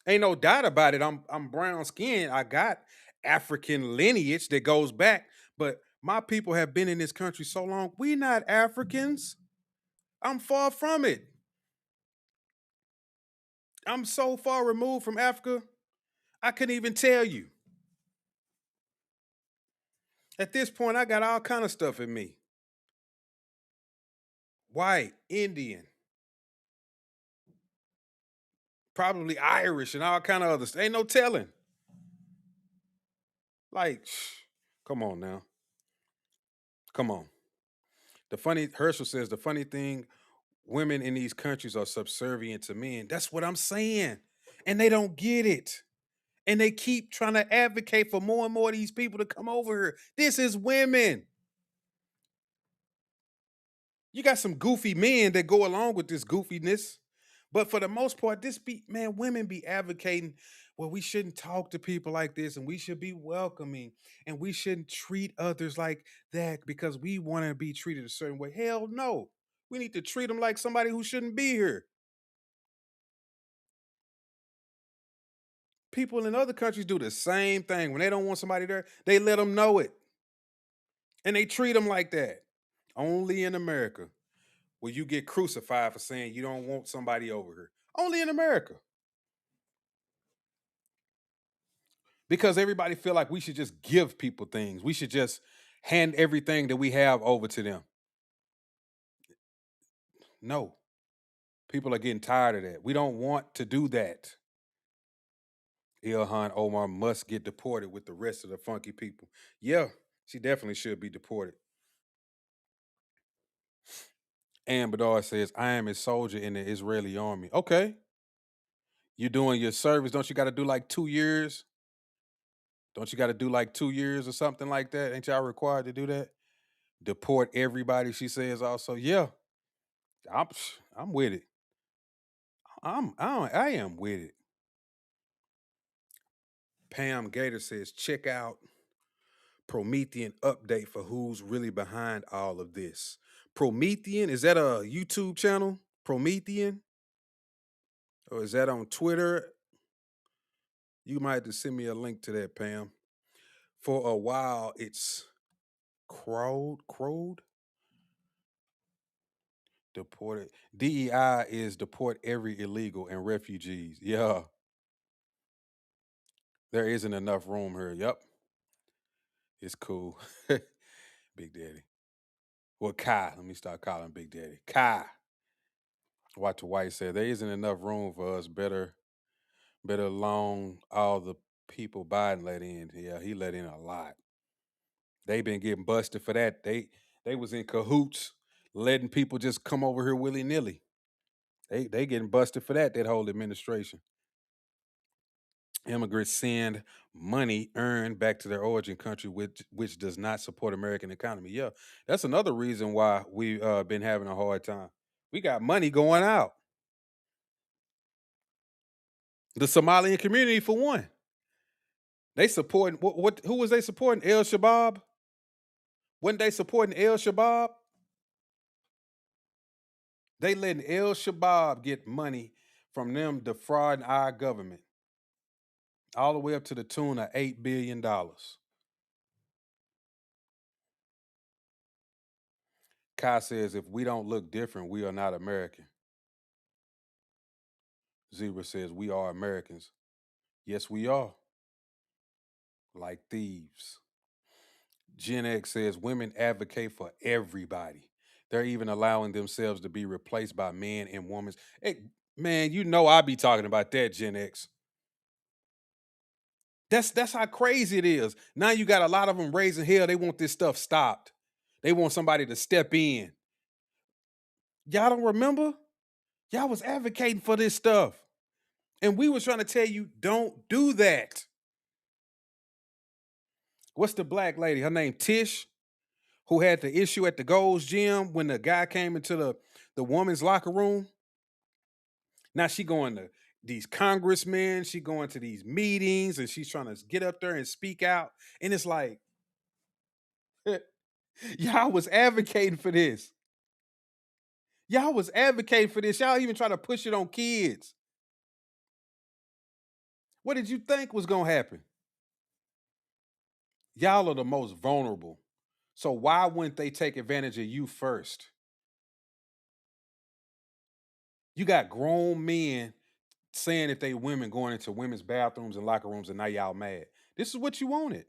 Ain't no doubt about it. I'm brown skinned. I got African lineage that goes back, but my people have been in this country so long. We not Africans. I'm far from it. I'm so far removed from Africa, I couldn't even tell you. At this point, I got all kind of stuff in me. White, Indian, probably Irish and all kind of others. Ain't no telling. Like, come on now. Come on. The funny Herschel says the funny thing, women in these countries are subservient to men. That's what I'm saying. And they don't get it. And they keep trying to advocate for more and more of these people to come over here. This is women. You got some goofy men that go along with this goofiness. But for the most part, women be advocating, well, we shouldn't talk to people like this and we should be welcoming and we shouldn't treat others like that because we want to be treated a certain way. Hell no. We need to treat them like somebody who shouldn't be here. People in other countries do the same thing. When they don't want somebody there, they let them know it. And they treat them like that. Only in America will you get crucified for saying you don't want somebody over here. Only in America. Because everybody feel like we should just give people things. We should just hand everything that we have over to them. No. People are getting tired of that. We don't want to do that. Ilhan Omar must get deported with the rest of the funky people. Yeah, she definitely should be deported. Ann Bedard says, I am a soldier in the Israeli army. Okay. You're doing your service. Don't you got to do like 2 years? Don't you got to do like 2 years or something like that? Ain't y'all required to do that? Deport everybody, she says also. Yeah, I'm with it. I am with it. Pam Gator says, check out Promethean update for who's really behind all of this. Promethean, is that a YouTube channel? Promethean? Or is that on Twitter? You might have to send me a link to that, Pam. For a while, it's crowed? Deported. DEI is deport every illegal and refugees. Yeah. There isn't enough room here. Yep. It's cool. Big Daddy. Well, Kai. Let me start calling Big Daddy. Kai. Walter White said there isn't enough room for us. Better along all the people Biden let in. Yeah, he let in a lot. They been getting busted for that. They was in cahoots, letting people just come over here willy nilly. They getting busted for that whole administration. Immigrants send money earned back to their origin country, which does not support American economy. Yeah, that's another reason why we've been having a hard time. We got money going out. The Somalian community, for one, they supporting what? Who was they supporting? El Shabaab. When they supporting El Shabaab, they letting El Shabaab get money from them defrauding our government, all the way up to the tune of $8 billion. Kai says, if we don't look different, we are not American. Zebra says, we are Americans. Yes, we are. Like thieves. Gen X says, women advocate for everybody. They're even allowing themselves to be replaced by men and women. Hey, man, you know I be talking about that, Gen X. That's how crazy it is. Now you got a lot of them raising hell. They want this stuff stopped. They want somebody to step in. Y'all don't remember? Y'all was advocating for this stuff. And we was trying to tell you, don't do that. What's the black lady? Her name Tish, who had the issue at the Gold's Gym when the guy came into the woman's locker room. Now she going to these congressmen, she going to these meetings, and she's trying to get up there and speak out. And it's like, y'all was advocating for this. Y'all was advocating for this. Y'all even try to push it on kids. What did you think was going to happen? Y'all are the most vulnerable. So why wouldn't they take advantage of you first? You got grown men saying that they women going into women's bathrooms and locker rooms, and now y'all mad. This is what you wanted.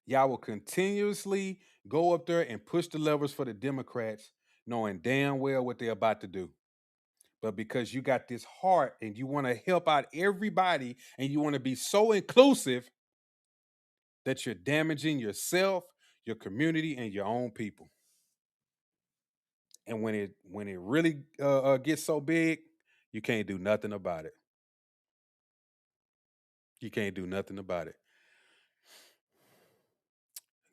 Y'all will continuously go up there and push the levers for the Democrats, knowing damn well what they're about to do. But because you got this heart and you want to help out everybody and you want to be so inclusive that you're damaging yourself, your community, and your own people. And when it really gets so big, you can't do nothing about it. You can't do nothing about it.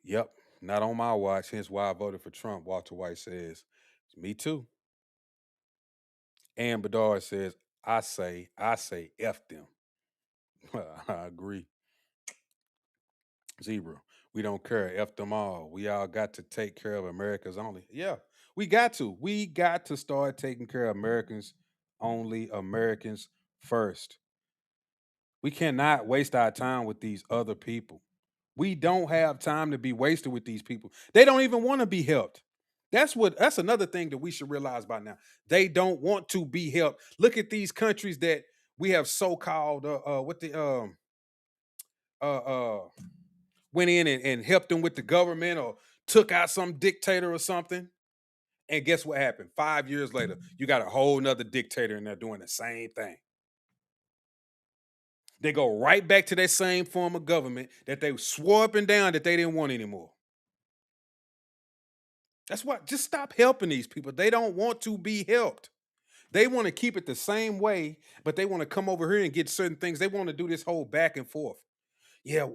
Yep, not on my watch. Hence why I voted for Trump. Walter White says, "Me too." Ann Bedard says, I say, F them." I agree. Zebra. We don't care. F them all. We all got to take care of Americans only. Yeah, we got to. We got to start taking care of Americans only, Americans first. We cannot waste our time with these other people. We don't have time to be wasted with these people. They don't even want to be helped. That's another thing that we should realize by now. They don't want to be helped. Look at these countries that we have so-called what the uh uh went in and helped them with the government or took out some dictator or something. And guess what happened? 5 years later, you got a whole nother dictator in there doing the same thing. They go right back to that same form of government that they swore up and down that they didn't want anymore. That's why just stop helping these people. They don't want to be helped. They want to keep it the same way, but they want to come over here and get certain things. They want to do this whole back and forth. Yeah,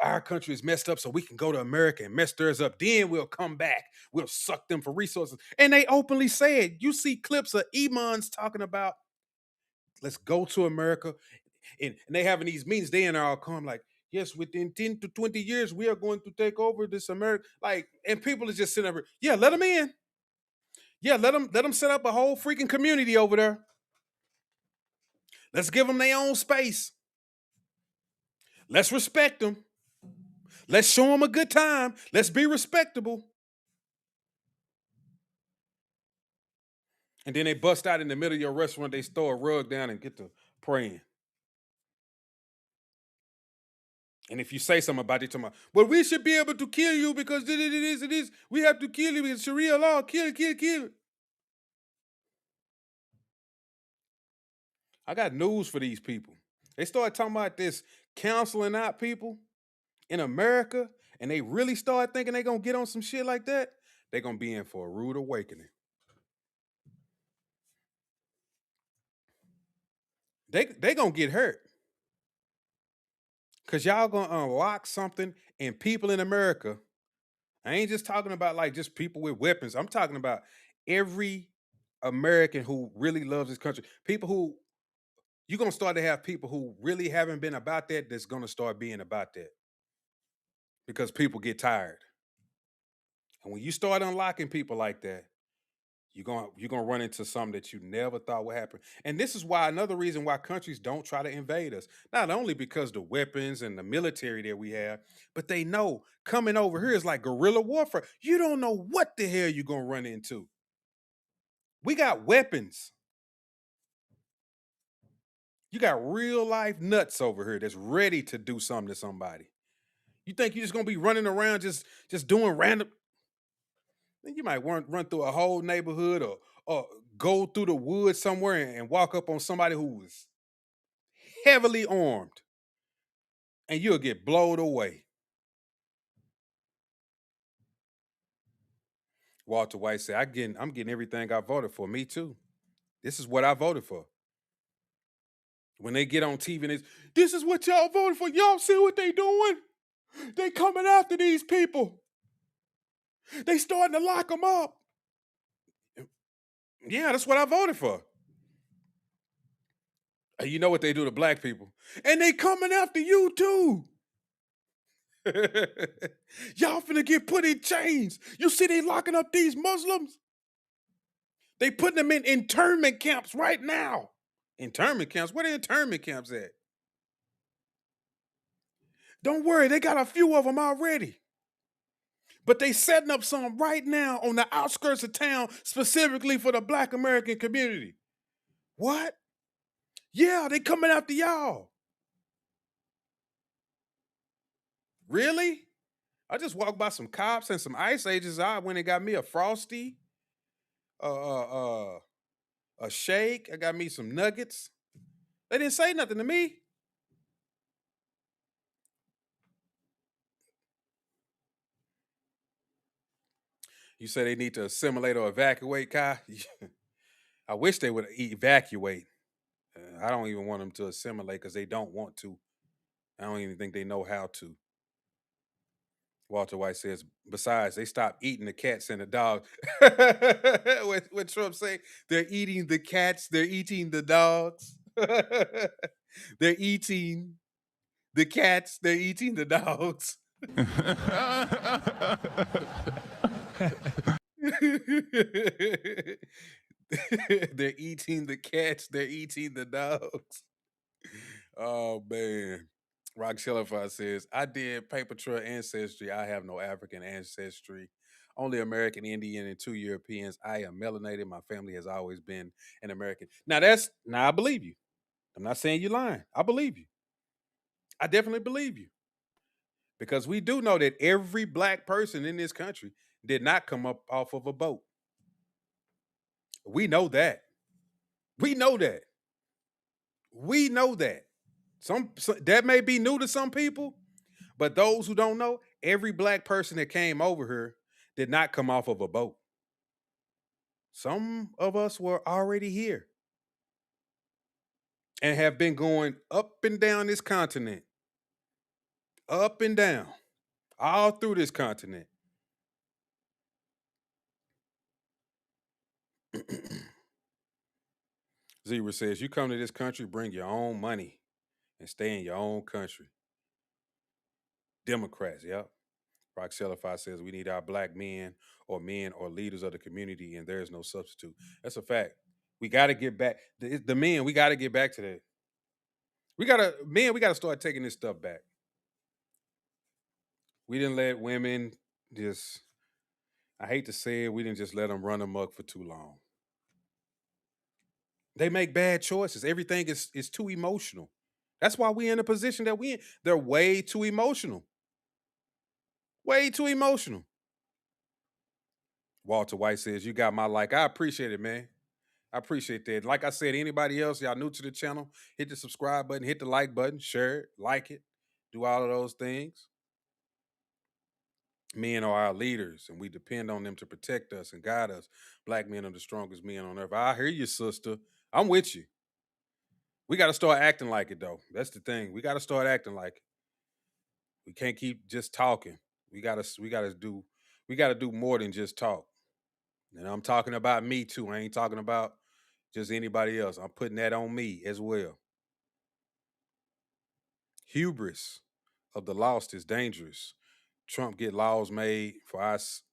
our country is messed up, so we can go to America and mess theirs up. Then we'll come back. We'll suck them for resources. And they openly said, you see clips of imams talking about, let's go to America. And they having these meetings, they and all come like, yes, within 10 to 20 years, we are going to take over this America. Like, and people are just sitting over, yeah, let them in. Yeah, let them set up a whole freaking community over there. Let's give them their own space. Let's respect them. Let's show them a good time. Let's be respectable. And then they bust out in the middle of your restaurant. They throw a rug down and get to praying. And if you say something about it, tomorrow, well, we should be able to kill you because it is. We have to kill you because Sharia law. Kill. I got news for these people. They start talking about this counseling out people in America, and they really start thinking they're going to get on some shit like that, they're going to be in for a rude awakening. They going to get hurt. Because y'all going to unlock something in people in America. I ain't just talking about like just people with weapons. I'm talking about every American who really loves this country. People who, you're going to start to have people who really haven't been about that that's going to start being about that. Because people get tired. And when you start unlocking people like that, you're gonna run into something that you never thought would happen. And this is why another reason why countries don't try to invade us. Not only because the weapons and the military that we have, but they know coming over here is like guerrilla warfare. You don't know what the hell you're gonna run into. We got weapons. You got real life nuts over here that's ready to do something to somebody. You think you're just gonna be running around just doing random. You might run through a whole neighborhood or go through the woods somewhere and walk up on somebody who was heavily armed, and you'll get blown away. Walter White said, I'm getting everything I voted for. Me too. This is what I voted for. When they get on TV and this is what y'all voted for. Y'all see what they doing? They coming after these people. They starting to lock them up. Yeah, that's what I voted for. And you know what they do to black people? And they coming after you too. Y'all finna get put in chains. You see they locking up these Muslims? They putting them in internment camps right now. Internment camps? Where the internment camps at? Don't worry, they got a few of them already. But they setting up some right now on the outskirts of town specifically for the black American community. What? Yeah, they coming after y'all. Really? I just walked by some cops and some ICE agents. I went and got me a Frosty, a shake. I got me some nuggets. They didn't say nothing to me. You say they need to assimilate or evacuate, Kai? I wish they would evacuate. I don't even want them to assimilate because they don't want to. I don't even think they know how to. Walter White says, besides, they stopped eating the cats and the dogs. What Trump say? They're eating the cats, they're eating the dogs. They're eating the cats, they're eating the dogs. They're eating the cats, they're eating the dogs. Oh man. Rock Shellify says, I did paper trail ancestry. I have no African ancestry. Only American Indian and 2 Europeans. I am melanated. My family has always been an American. Now I believe you. I'm not saying you're lying. I believe you. I definitely believe you. Because we do know that every black person in this country did not come up off of a boat. We know that. We know that. We know that. That may be new to some people, but those who don't know, every black person that came over here did not come off of a boat. Some of us were already here and have been going up and down this continent, up and down, all through this continent. Zebra says, you come to this country, bring your own money and stay in your own country. Democrats, yep. Rock Shellify says, we need our black men or leaders of the community, and there is no substitute. That's a fact. We got to get back. The men, we got to get back to that. We got to start taking this stuff back. We didn't let women just, I hate to say it, we didn't just let them run amok for too long. They make bad choices. Everything is too emotional. That's why we're in the position that we're in. They're way too emotional. Way too emotional. Walter White says, you got my like. I appreciate it, man. I appreciate that. Like I said, anybody else, y'all new to the channel, hit the subscribe button, hit the like button, share it, like it, do all of those things. Men are our leaders, and we depend on them to protect us and guide us. Black men are the strongest men on earth. I hear you, sister. I'm with you. We got to start acting like it, though. That's the thing. We got to start acting like it. We can't keep just talking. We got to do more than just talk. And I'm talking about me too. I ain't talking about just anybody else. I'm putting that on me as well. Hubris of the lost is dangerous. Trump get laws made for us,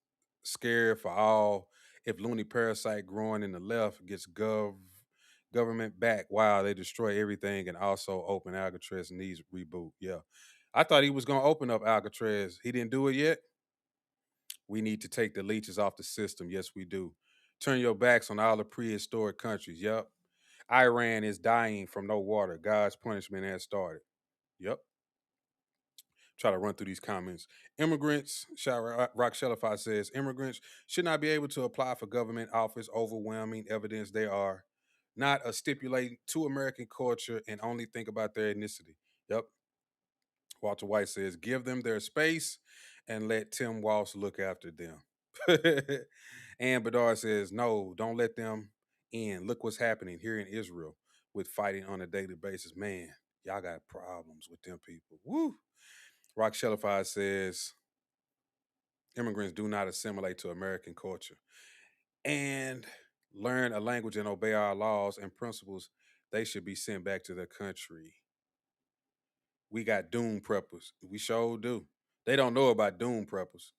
scared for all. If loony parasite growing in the left gets government back, wow, they destroy everything and also open Alcatraz needs reboot. Yeah. I thought he was going to open up Alcatraz. He didn't do it yet. We need to take the leeches off the system. Yes, we do. Turn your backs on all the prehistoric countries. Yep. Iran is dying from no water. God's punishment has started. Yep. Try to run through these comments. Immigrants, Rock Shellify says, immigrants should not be able to apply for government office. Overwhelming evidence they are not a stipulating to American culture and only think about their ethnicity. Yep. Walter White says, give them their space and let Tim Walsh look after them. And Bedard says, no, don't let them in. Look what's happening here in Israel with fighting on a daily basis. Man, y'all got problems with them people. Woo. Rock Shellify says, immigrants do not assimilate to American culture and learn a language and obey our laws and principles. They should be sent back to their country. We got doom preppers. We sure do. They don't know about doom preppers.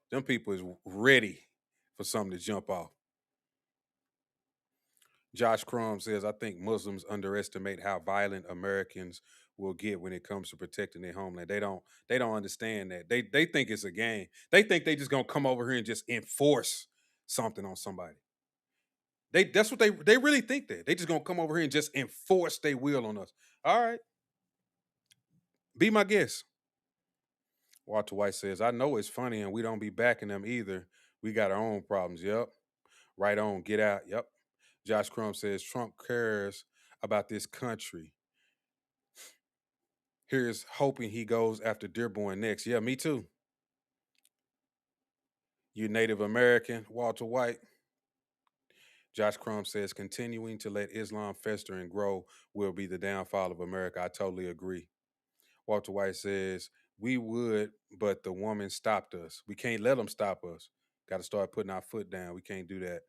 Them people is ready for something to jump off. Josh Crum says, I think Muslims underestimate how violent Americans will get when it comes to protecting their homeland. They don't understand that. They think it's a game. They think they just gonna come over here and just enforce something on somebody. That's what they really think that. They just gonna come over here and just enforce their will on us. All right. Be my guest. Walter White says, I know it's funny and we don't be backing them either. We got our own problems. Yep. Right on. Get out. Yep. Josh Crumb says Trump cares about this country. Here's hoping he goes after Dearborn next. Yeah, me too. You Native American, Walter White. Josh Crumb says continuing to let Islam fester and grow will be the downfall of America. I totally agree. Walter White says we would, but the woman stopped us. We can't let them stop us. Got to start putting our foot down. We can't do that.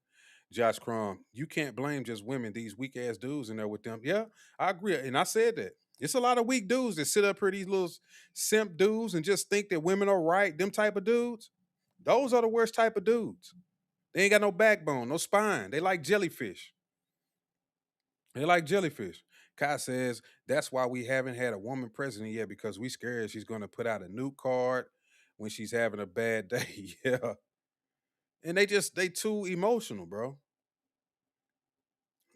Josh Crumb, you can't blame just women, these weak ass dudes in there with them. Yeah, I agree. And I said that. It's a lot of weak dudes that sit up here, these little simp dudes, and just think that women are right. Them type of dudes, those are the worst type of dudes. They ain't got no backbone, no spine. They like jellyfish. They like jellyfish. Kai says that's why we haven't had a woman president yet because we scared she's going to put out a new card when she's having a bad day. Yeah, and they too emotional, bro.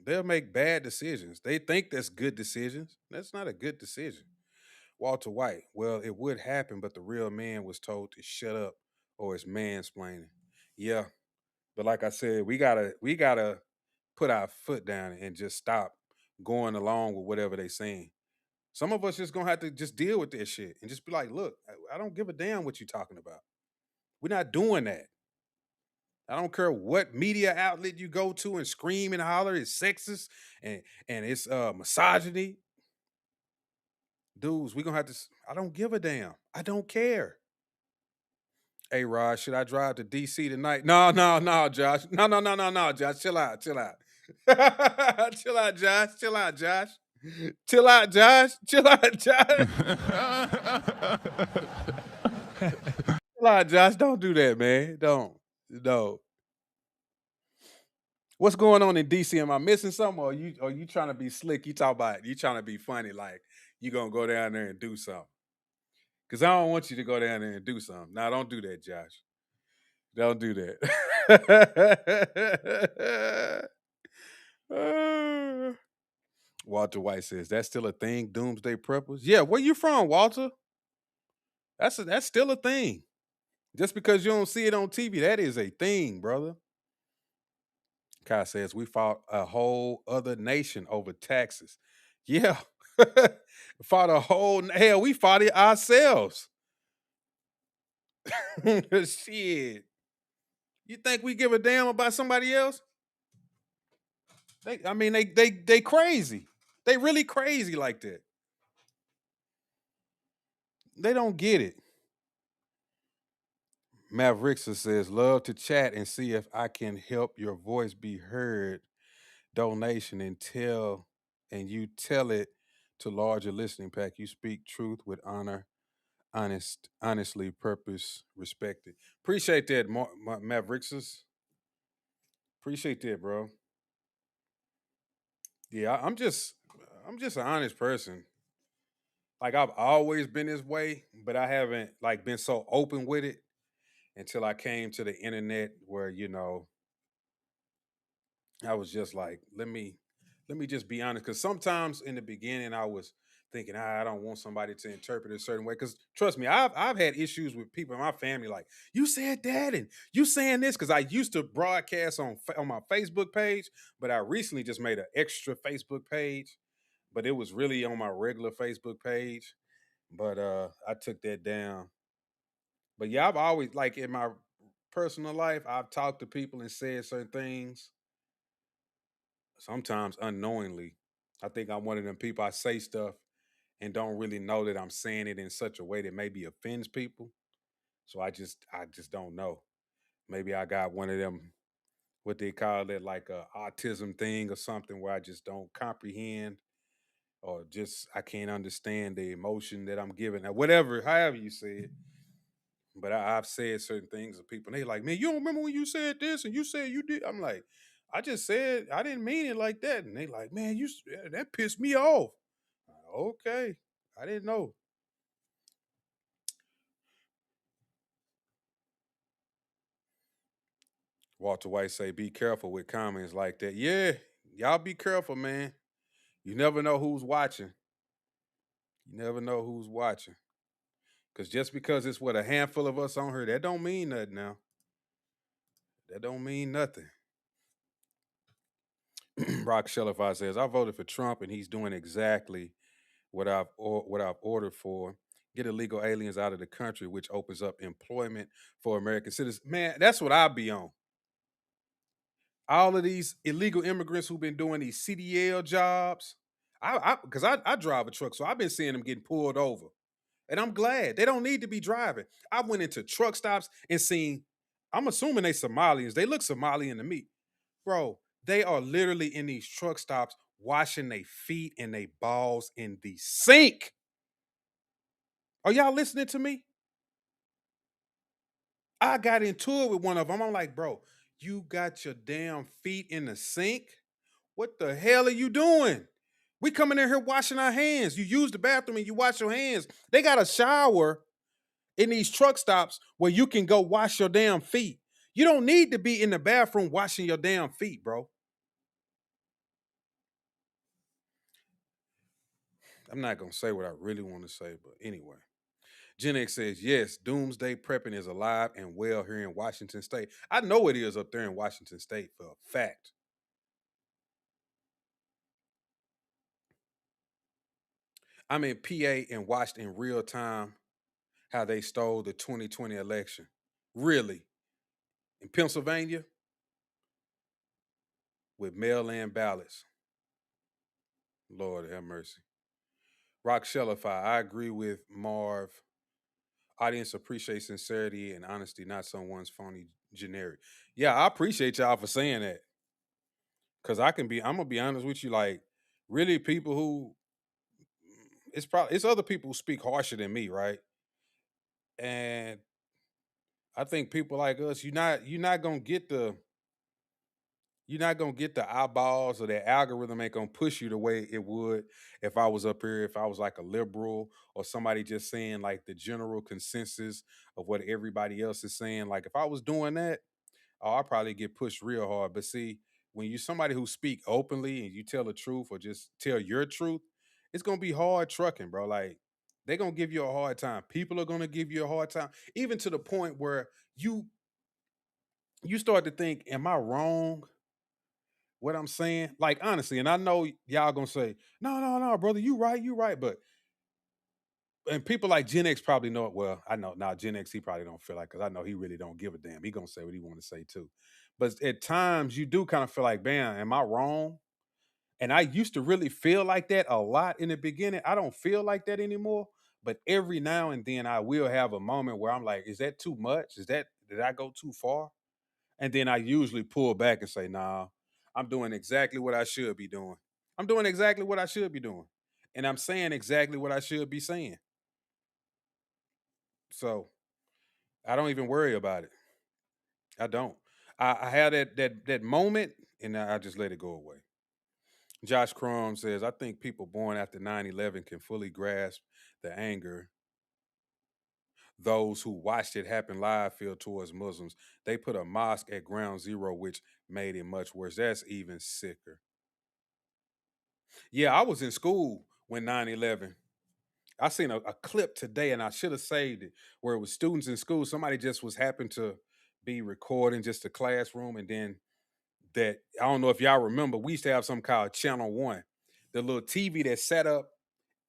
They'll make bad decisions. They think that's good decisions. That's not a good decision. Walter White. Well, it would happen, but the real man was told to shut up or it's mansplaining. Yeah, but like I said, we gotta put our foot down and just stop going along with whatever they saying. Some of us just gonna have to just deal with this shit and just be like, look, I don't give a damn what you're talking about. We're not doing that. I don't care what media outlet you go to and scream and holler, it's sexist and it's misogyny. Dudes, we gonna have to. I don't give a damn. I don't care. Hey Rod, should I drive to DC tonight? No, no, no, Josh. No, no, no, no, no, Josh. Chill out, chill out. Chill out, Josh. Chill out, Josh. Chill out, Josh. Chill out, Josh. Chill out, Josh. Don't do that, man. Don't. No. What's going on in DC? Am I missing something? Or you trying to be slick? You talk about you trying to be funny, like you gonna go down there and do something. Cause I don't want you to go down there and do something. Now don't do that, Josh. Don't do that. Walter White says that's still a thing. Doomsday preppers. Yeah, where you from, Walter? That's still a thing. Just because you don't see it on TV, that is a thing, brother. Kai says we fought a whole other nation over taxes. Yeah, fought a whole hell. We fought it ourselves. Shit. You think we give a damn about somebody else? They crazy. They really crazy like that. They don't get it. Mavericksa says, love to chat and see if I can help your voice be heard. Donation and you tell it to larger listening pack. You speak truth with honor, honestly, purpose, respected. Appreciate that, Maverickses. Appreciate that, bro. Yeah, I'm just an honest person. Like I've always been this way, but I haven't like been so open with it until I came to the internet where, I was just like, let me just be honest. Cause sometimes in the beginning I was thinking, I don't want somebody to interpret it a certain way. Cause trust me, I've had issues with people in my family, like, you said that and you saying this. Cause I used to broadcast on my Facebook page, but I recently just made an extra Facebook page. But it was really on my regular Facebook page. But I took that down. But yeah, I've always like in my personal life, I've talked to people and said certain things, sometimes unknowingly. I think I'm one of them people I say stuff and don't really know that I'm saying it in such a way that maybe offends people. So I just don't know. Maybe I got one of them what they call it like a autism thing or something where I just don't comprehend or just I can't understand the emotion that I'm giving or whatever, however you say it. But I've said certain things to people, and they like, man, you don't remember when you said this and you said you did. I'm like, I just said I didn't mean it like that, and they like, man, that pissed me off. Okay, I didn't know. Walter White say, be careful with comments like that. Yeah, y'all be careful, man. You never know who's watching. You never know who's watching. Cause just because it's what a handful of us on here, that don't mean nothing now. That don't mean nothing. Rock Shellified says, I voted for Trump and he's doing exactly what I've ordered for. Get illegal aliens out of the country, which opens up employment for American citizens. Man, that's what I'll be on. All of these illegal immigrants who've been doing these CDL jobs. I drive a truck, so I've been seeing them getting pulled over. And I'm glad. They don't need to be driving. I went into truck stops and seen, I'm assuming they Somalians. They look Somalian to me. Bro, they are literally in these truck stops washing their feet and their balls in the sink. Are y'all listening to me? I got into it with one of them. I'm like, bro, you got your damn feet in the sink? What the hell are you doing? We coming in here washing our hands. You use the bathroom and you wash your hands. They got a shower in these truck stops where you can go wash your damn feet. You don't need to be in the bathroom washing your damn feet, bro. I'm not going to say what I really want to say, but anyway. Gen X says, yes, doomsday prepping is alive and well here in Washington State. I know it is up there in Washington State for a fact. I'm in PA and watched in real time how they stole the 2020 election. Really? In Pennsylvania? With mail in ballots. Lord have mercy. Rock Shellify, I agree with Marv. Audience appreciates sincerity and honesty, not someone's phony generic. Yeah, I appreciate y'all for saying that. Cause I'm gonna be honest with you, like, really people who it's other people who speak harsher than me, right? And I think people like us, you're not gonna get the eyeballs, or the algorithm ain't gonna push you the way it would if I was up here, if I was like a liberal or somebody just saying like the general consensus of what everybody else is saying. Like if I was doing that, oh, I'll probably get pushed real hard. But see, when you somebody who speak openly and you tell the truth or just tell your truth, it's gonna be hard trucking, bro. Like they're gonna give you a hard time. People are gonna give you a hard time, even to the point where you start to think, am I wrong? What I'm saying? Like honestly, and I know y'all gonna say, no, no, no, brother, you right. But and people like Gen X probably know it. Well, I know now Gen X, he probably don't feel like, because I know he really don't give a damn. He gonna say what he want to say too. But at times you do kind of feel like, man, am I wrong? And I used to really feel like that a lot in the beginning. I don't feel like that anymore. But every now and then I will have a moment where I'm like, is that too much? Did I go too far? And then I usually pull back and say, nah, I'm doing exactly what I should be doing. I'm doing exactly what I should be doing. And I'm saying exactly what I should be saying. So I don't even worry about it. I don't. I had that moment and I just let it go away. Josh Crum says, I think people born after 9/11 can fully grasp the anger those who watched it happen live feel towards Muslims. They put a mosque at ground zero, which made it much worse. That's even sicker. Yeah, I was in school when 9/11. I seen a clip today and I should have saved it, where it was students in school. Somebody just was happened to be recording just a classroom. And then that, I don't know if y'all remember, we used to have something called Channel One. The little TV that sat up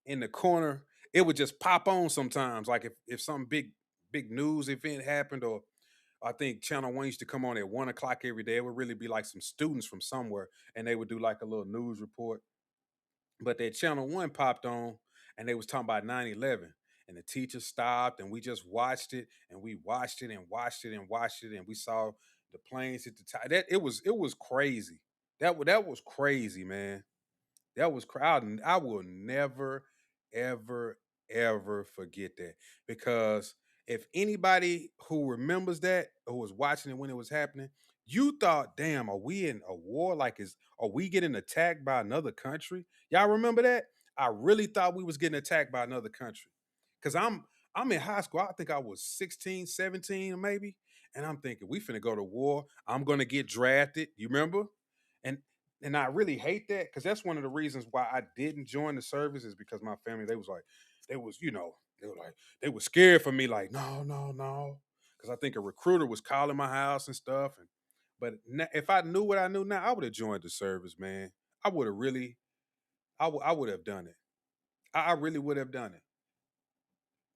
in the corner, it would just pop on sometimes. Like if some big news event happened, or I think Channel One used to come on at 1 o'clock every day. It would really be like some students from somewhere, and they would do like a little news report. But that Channel One popped on, and they was talking about 9/11, and the teacher stopped, and we just watched it, and we watched it and watched it and watched it, and we saw the planes hit the top. That it was crazy. That was crazy, man. That was crowding. I will never, ever, ever forget that, because if anybody who remembers that, who was watching it when it was happening, you thought, "Damn, are we in a war? Like, are we getting attacked by another country?" Y'all remember that? I really thought we was getting attacked by another country, because I'm in high school. I think I was 16, 17, maybe, and I'm thinking we finna go to war. I'm gonna get drafted. You remember? And and I really hate that, because that's one of the reasons why I didn't join the service, is because my family, they was like, they was, they were like, they were scared for me, like, no, no, no. Because I think a recruiter was calling my house and stuff. And But if I knew what I knew now, I would have joined the service, man. I would have really, I would have done it. I really would have done it.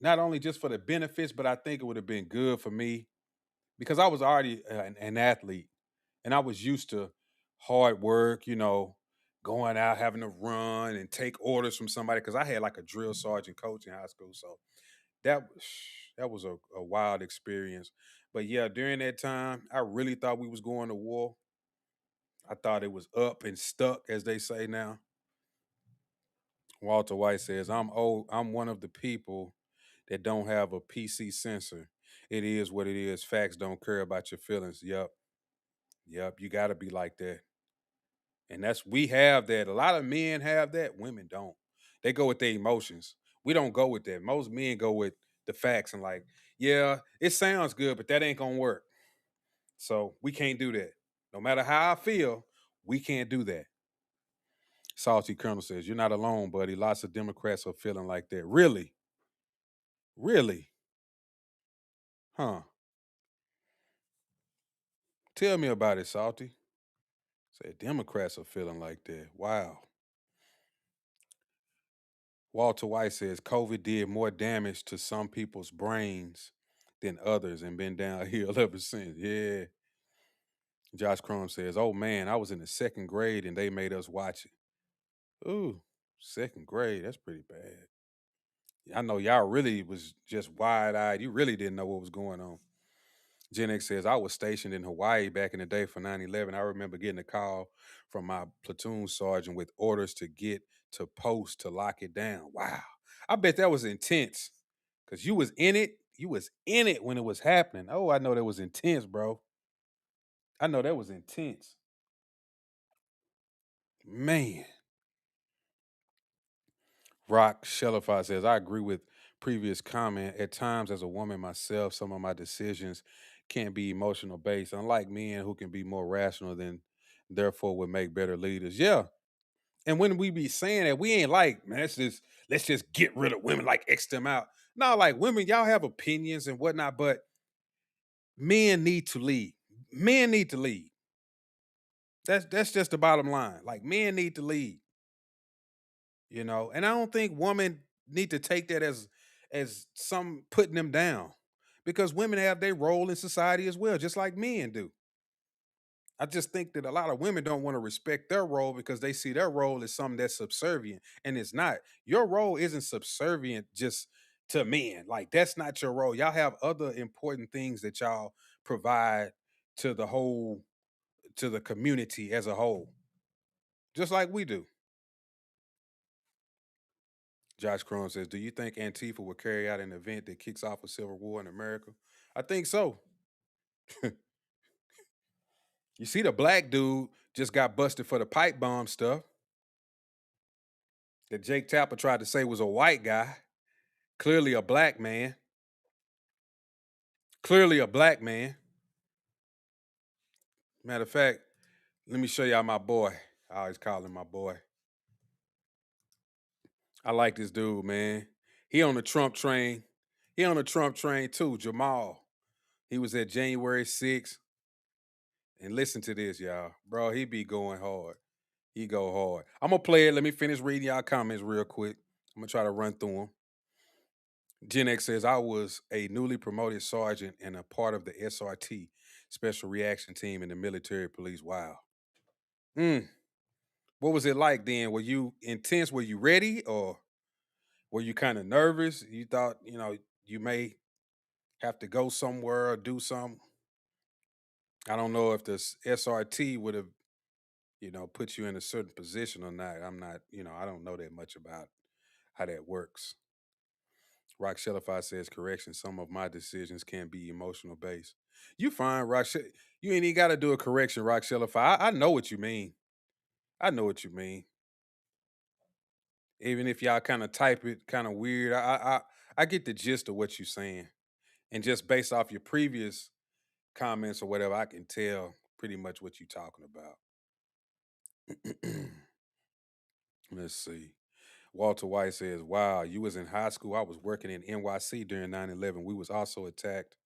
Not only just for the benefits, but I think it would have been good for me because I was already an athlete and I was used to hard work, going out, having to run and take orders from somebody because I had like a drill sergeant coach in high school. So that that was a wild experience. But yeah, during that time, I really thought we was going to war. I thought it was up and stuck, as they say now. Walter White says, I'm old. I'm one of the people that don't have a PC sensor. It is what it is. Facts don't care about your feelings. Yep. Yep. You gotta be like that. And we have that. A lot of men have that. Women don't. They go with their emotions. We don't go with that. Most men go with the facts and like, yeah, it sounds good, but that ain't gonna work. So we can't do that. No matter how I feel, we can't do that. Salty Colonel says, you're not alone, buddy. Lots of Democrats are feeling like that. Really? Really? Huh. Tell me about it, Salty. Say Democrats are feeling like that. Wow. Walter White says COVID did more damage to some people's brains than others and been downhill ever since. Yeah. Josh Crum says, oh man, I was in the second grade and they made us watch it. Ooh, second grade. That's pretty bad. I know y'all really was just wide eyed. You really didn't know what was going on. Gen X says, I was stationed in Hawaii back in the day for 9/11. I remember getting a call from my platoon sergeant with orders to get to post to lock it down. Wow. I bet that was intense because you was in it. You was in it when it was happening. Oh, I know that was intense, bro. I know that was intense. Man. Rock Shellify says, I agree with previous comment. At times, as a woman myself, some of my decisions can't be emotional based, unlike men who can be more rational than therefore would make better leaders. Yeah. And when we be saying that, we ain't like, man, let's just get rid of women, like X them out. No, like women, y'all have opinions and whatnot, but men need to lead. Men need to lead. That's just the bottom line. Like men need to lead. And I don't think women need to take that as some putting them down because women have their role in society as well, just like men do. I just think that a lot of women don't want to respect their role because they see their role as something that's subservient, and it's not. Your role isn't subservient just to men. Like that's not your role. Y'all have other important things that y'all provide to the community as a whole, just like we do. Josh Crone says, do you think Antifa will carry out an event that kicks off a civil war in America? I think so. You see, the black dude just got busted for the pipe bomb stuff that Jake Tapper tried to say was a white guy. Clearly a black man. Clearly a black man. Matter of fact, let me show y'all my boy. I always call him my boy. I like this dude, man. He on the Trump train. He on the Trump train too, Jamal. He was at January 6th. And listen to this, y'all. Bro, he be going hard. He go hard. I'm going to play it. Let me finish reading y'all comments real quick. I'm going to try to run through them. Gen X says, I was a newly promoted sergeant and a part of the SRT, Special Reaction Team in the military police. Wow. What was it like then? Were you intense? Were you ready? Or were you kind of nervous? You thought, you may have to go somewhere or do something? I don't know if the SRT would have put you in a certain position or not. I'm not, I don't know that much about how that works. Rock Shellify says, correction, some of my decisions can be emotional based. You fine, Rock. You ain't even got to do a correction, Rock Shellify. I know what you mean. I know what you mean. Even if y'all kind of type it kind of weird, I get the gist of what you're saying. And just based off your previous comments or whatever, I can tell pretty much what you're talking about. Let's see. Walter White says, wow, you was in high school. I was working in NYC during 9/11. We was also attacked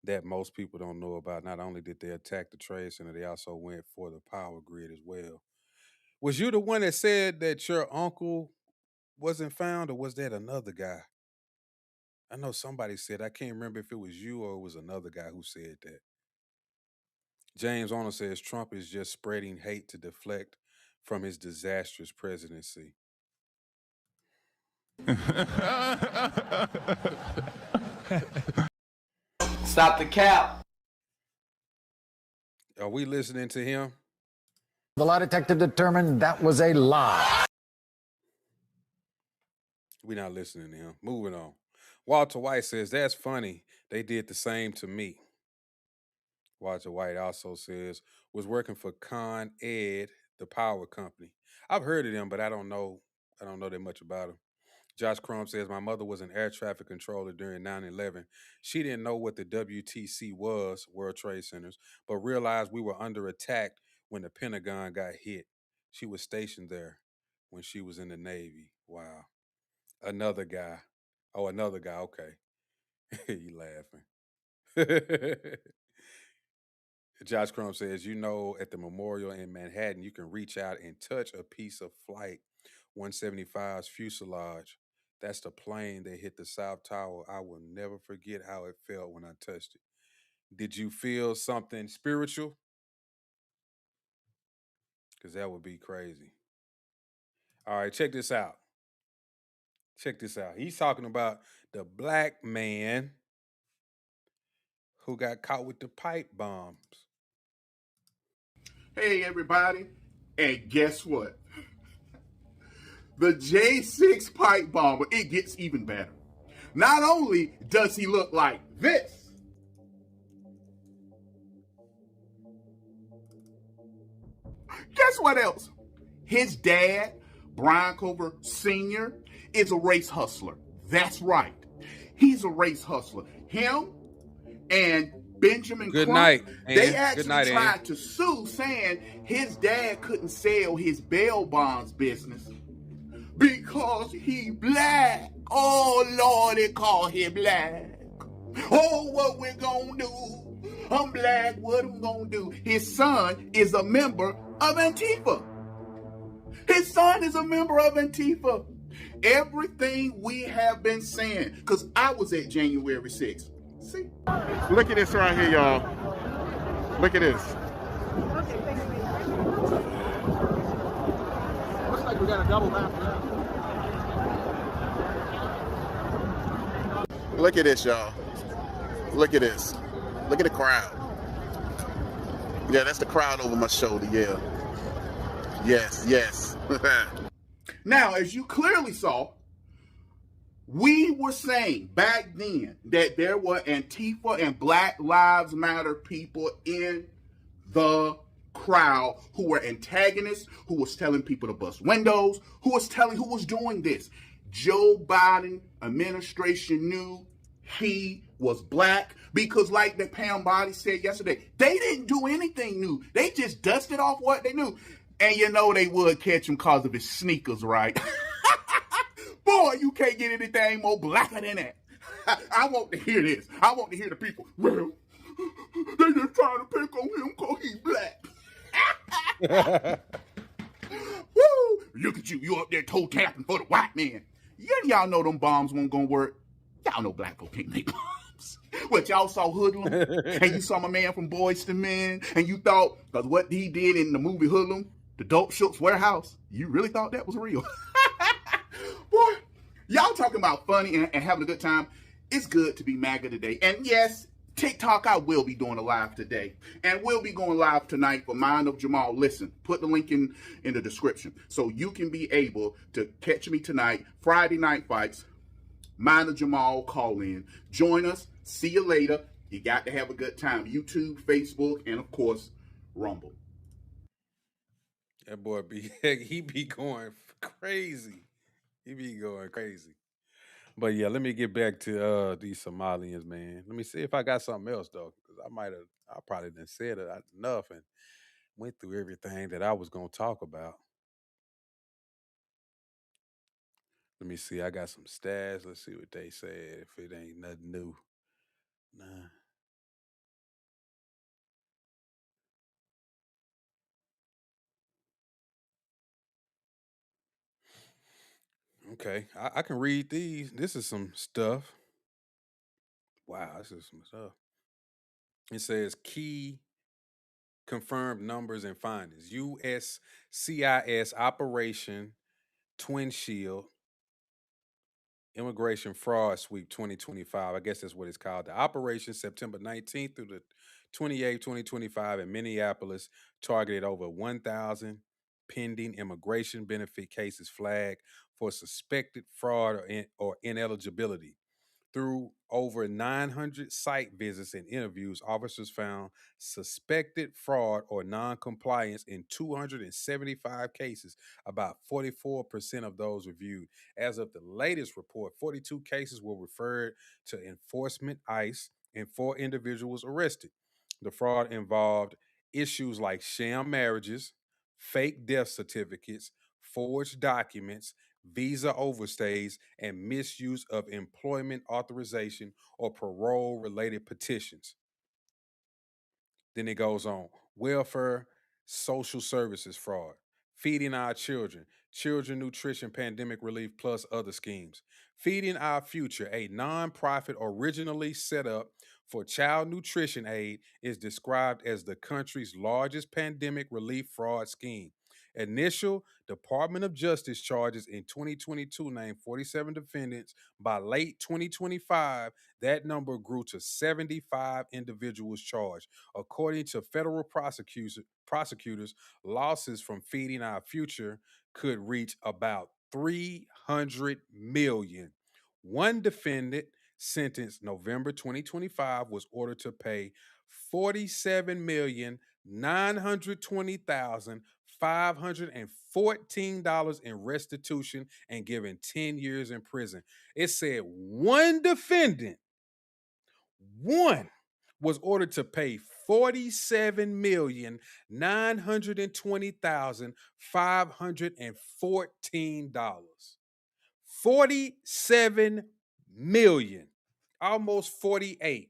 that most people don't know about. Not only did they attack the trade center, they also went for the power grid as well. Was you the one that said that your uncle wasn't found, or was that another guy? I know somebody said, I can't remember if it was you or it was another guy who said that. James Arnold says Trump is just spreading hate to deflect from his disastrous presidency. Stop the cap. Are we listening to him? The lie detector determined that was a lie. We're not listening to him. Moving on. Walter White says, that's funny. They did the same to me. Walter White also says, was working for Con Ed, the power company. I've heard of them, but I don't know that much about them. Josh Crumb says, my mother was an air traffic controller during 9/11. She didn't know what the WTC was, World Trade Centers, but realized we were under attack when the Pentagon got hit. She was stationed there when she was in the Navy. Wow. Another guy. Oh, another guy. Okay. You laughing. Josh Crumb says, at the memorial in Manhattan, you can reach out and touch a piece of Flight 175's fuselage. That's the plane that hit the South Tower. I will never forget how it felt when I touched it. Did you feel something spiritual? Because that would be crazy. All right, check this out. Check this out. He's talking about the black man who got caught with the pipe bombs. Hey, everybody. And guess what? The J6 pipe bomber, it gets even better. Not only does he look like this, guess what else? His dad, Brian Cover Sr., is a race hustler. That's right. He's a race hustler. Him and Benjamin Good Crump, night, they Ann. actually Good night, tried Ann. to sue, saying his dad couldn't sell his bail bonds business because he black. Oh, Lord, they call him black. Oh, what we gonna do? I'm black, what I'm gonna do? His son is a member of Antifa. His son is a member of Antifa. Everything we have been saying, because I was at January 6th. See? Look at this right here, y'all. Look at this. Looks like we got a double map now. Look at this, y'all. Look at this. Look at the crowd. Yeah, that's the crowd over my shoulder, yeah. Yes, yes. Now, as you clearly saw, we were saying back then that there were Antifa and Black Lives Matter people in the crowd who were antagonists, who was telling people to bust windows, who was doing this. Joe Biden administration knew he was black because, like that Pam Body said yesterday, they didn't do anything new. They just dusted off what they knew. And you know they would catch him because of his sneakers, right? Boy, you can't get anything more blacker than that. I want to hear this. I want to hear the people. Well, they just trying to pick on him because he's black. Woo! Look at you. You up there toe tapping for the white man. Y'all know them bombs weren't going to work. Y'all know black folk can't make bombs. What, y'all saw Hoodlum? And you saw my man from Boys to Men? And you thought, because what he did in the movie Hoodlum, the Dope Shook's Warehouse, you really thought that was real? Boy, y'all talking about funny and having a good time. It's good to be MAGA today. And yes, TikTok, I will be doing a live today. And we'll be going live tonight for Mind of Jamal. Listen, put the link in the description so you can be able to catch me tonight, Friday Night Fights, Mind of Jamal, call in. Join us. See you later. You got to have a good time. YouTube, Facebook, and of course, Rumble. That boy he be going crazy. He be going crazy. But yeah, let me get back to these Somalians, man. Let me see if I got something else though, because I probably done said it enough and went through everything that I was gonna talk about. Let me see. I got some stats. Let's see what they said. If it ain't nothing new, nah. Okay, I can read these. This is some stuff. Wow, this is some stuff. It says key confirmed numbers and findings. USCIS Operation Twin Shield Immigration Fraud Sweep 2025. I guess that's what it's called. The operation September 19th through the 28th, 2025 in Minneapolis targeted over 1,000 pending immigration benefit cases flagged for suspected fraud or ineligibility. Through over 900 site visits and interviews, officers found suspected fraud or non-compliance in 275 cases, about 44% of those reviewed. As of the latest report, 42 cases were referred to enforcement ICE and 4 individuals arrested. The fraud involved issues like sham marriages, fake death certificates, forged documents, visa overstays, and misuse of employment authorization or parole related petitions. Then it goes on welfare, social services fraud, feeding our children, children nutrition pandemic relief, plus other schemes. Feeding Our Future, a nonprofit originally set up for child nutrition aid, is described as the country's largest pandemic relief fraud scheme. Initial Department of Justice charges in 2022 named 47 defendants. By late 2025, that number grew to 75 individuals charged. According to federal prosecutors, losses from Feeding Our Future could reach about 300 million. One defendant sentenced November 2025 was ordered to pay 47,920,514 in restitution and given 10 years in prison. It said one defendant, one, was ordered to pay 47,920,514. 47 million. Almost 48.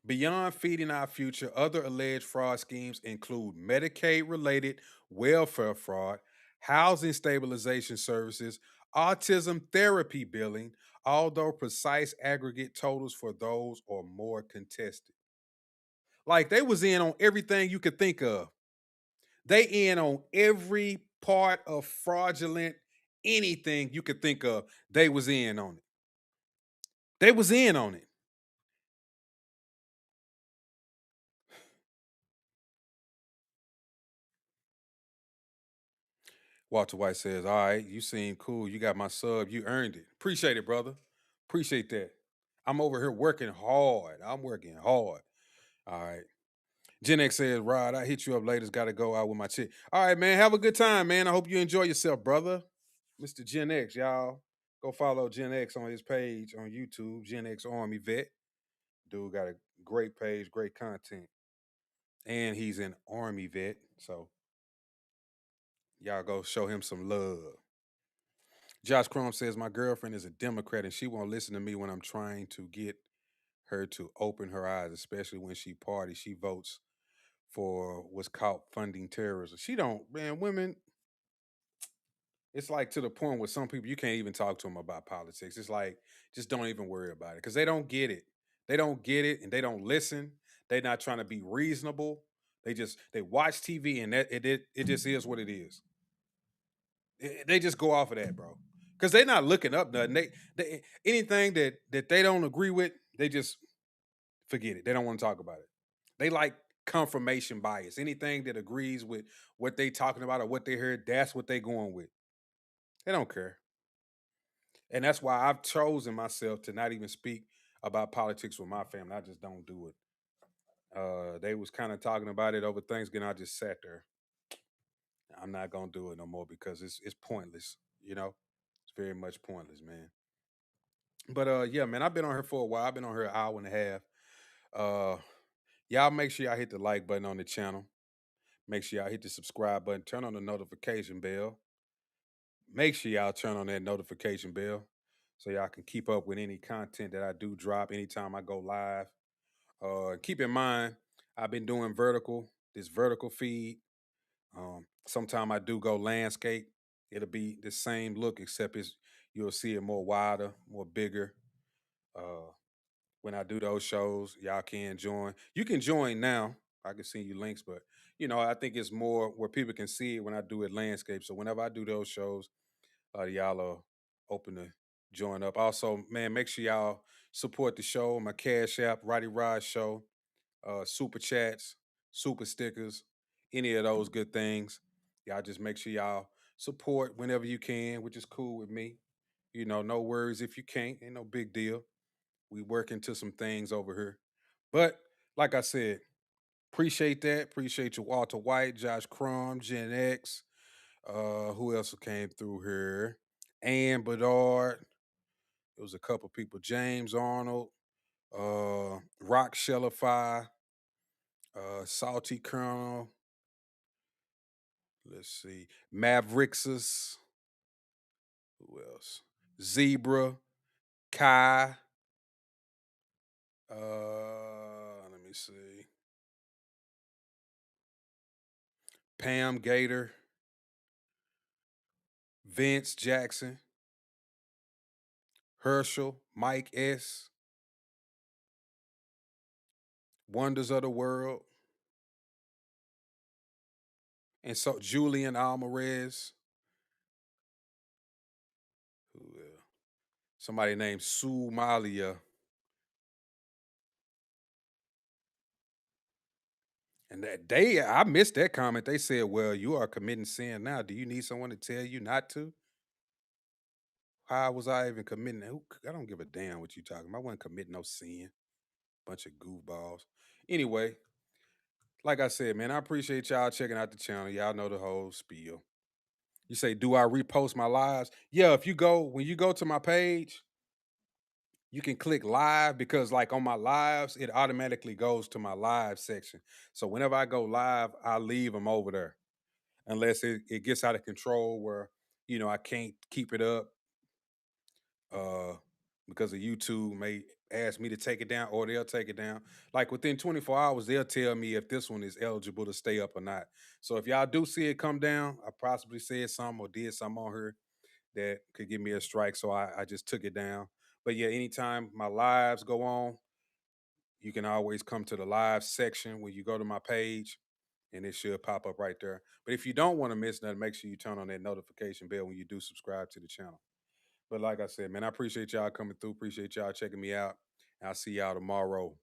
Beyond Feeding Our Future, other alleged fraud schemes include Medicaid related welfare fraud, housing stabilization services, autism therapy billing, although precise aggregate totals for those are more contested. Like they was in on everything you could think of. They in on every part of fraudulent anything you could think of. They was in on it. They was in on it. Walter White says, all right, you seem cool. You got my sub. You earned it. Appreciate it, brother. Appreciate that. I'm over here working hard. I'm working hard. All right. Gen X says, Rod, I hit you up later. Got to go out with my chick. All right, man. Have a good time, man. I hope you enjoy yourself, brother. Mr. Gen X, y'all. Go follow Gen X on his page on YouTube, Gen X Army Vet. Dude got a great page, great content. And he's an Army vet. So y'all go show him some love. Josh Crum says, my girlfriend is a Democrat and she won't listen to me when I'm trying to get her to open her eyes, especially when she parties. She votes for what's called funding terrorism. She don't, man, women, it's like to the point where some people, you can't even talk to them about politics. It's like, just don't even worry about it because they don't get it. They don't get it and they don't listen. They're not trying to be reasonable. They watch TV and it just is what it is. They just go off of that, bro. Because they're not looking up nothing. They anything that they don't agree with, they just forget it. They don't want to talk about it. They like confirmation bias. Anything that agrees with what they talking about or what they heard, that's what they going with. They don't care. And that's why I've chosen myself to not even speak about politics with my family. I just don't do it. They was kind of talking about it over Thanksgiving. I just sat there. I'm not gonna do it no more because it's pointless. You know, it's very much pointless, man. But yeah, man, I've been on here for a while. I've been on here an hour and a half. Uh, y'all make sure y'all hit the like button on the channel. Make sure y'all hit the subscribe button. Turn on the notification bell. Make sure y'all turn on that notification bell so y'all can keep up with any content that I do drop anytime I go live. Keep in mind, I've been doing this vertical feed Sometime I do go landscape. It'll be the same look, except you'll see it more wider, more bigger. Uh, when I do those shows, y'all can join. You can join now. I can send you links, but I think it's more where people can see it when I do it landscape. So whenever I do those shows, y'all are open to join up. Also, man, make sure y'all support the show. My Cash App, Roddy Rod Show, super chats, super stickers, any of those good things. Y'all just make sure y'all support whenever you can, which is cool with me. No worries if you can't. Ain't no big deal. We work into some things over here. But like I said, appreciate that. Appreciate you, Walter White, Josh Crum, Gen X. Who else came through here? Ann Bedard. There was a couple people. James Arnold, Rock Shellify, Salty Colonel. Let's see. Maverixus. Who else? Zebra, Kai. Let me see. Pam Gator, Vince Jackson, Herschel, Mike S, Wonders of the World, and so Julian Alvarez. Who else? Somebody named Somalia. And I missed that comment. They said, "Well, you are committing sin now. Do you need someone to tell you not to?" How was I even committing? I don't give a damn what you talking about. I wasn't committing no sin. Bunch of goofballs. Anyway, like I said, man, I appreciate y'all checking out the channel. Y'all know the whole spiel. You say, do I repost my lives? Yeah, when you go to my page, you can click live because like on my lives, it automatically goes to my live section. So whenever I go live, I leave them over there. Unless it gets out of control where, I can't keep it up uh, because of YouTube may ask me to take it down or they'll take it down. Like within 24 hours, they'll tell me if this one is eligible to stay up or not. So if y'all do see it come down, I possibly said something or did something on her that could give me a strike. So I just took it down. But yeah, anytime my lives go on, you can always come to the live section when you go to my page and it should pop up right there. But if you don't want to miss nothing, make sure you turn on that notification bell when you do subscribe to the channel. But like I said, man, I appreciate y'all coming through. Appreciate y'all checking me out. I'll see y'all tomorrow.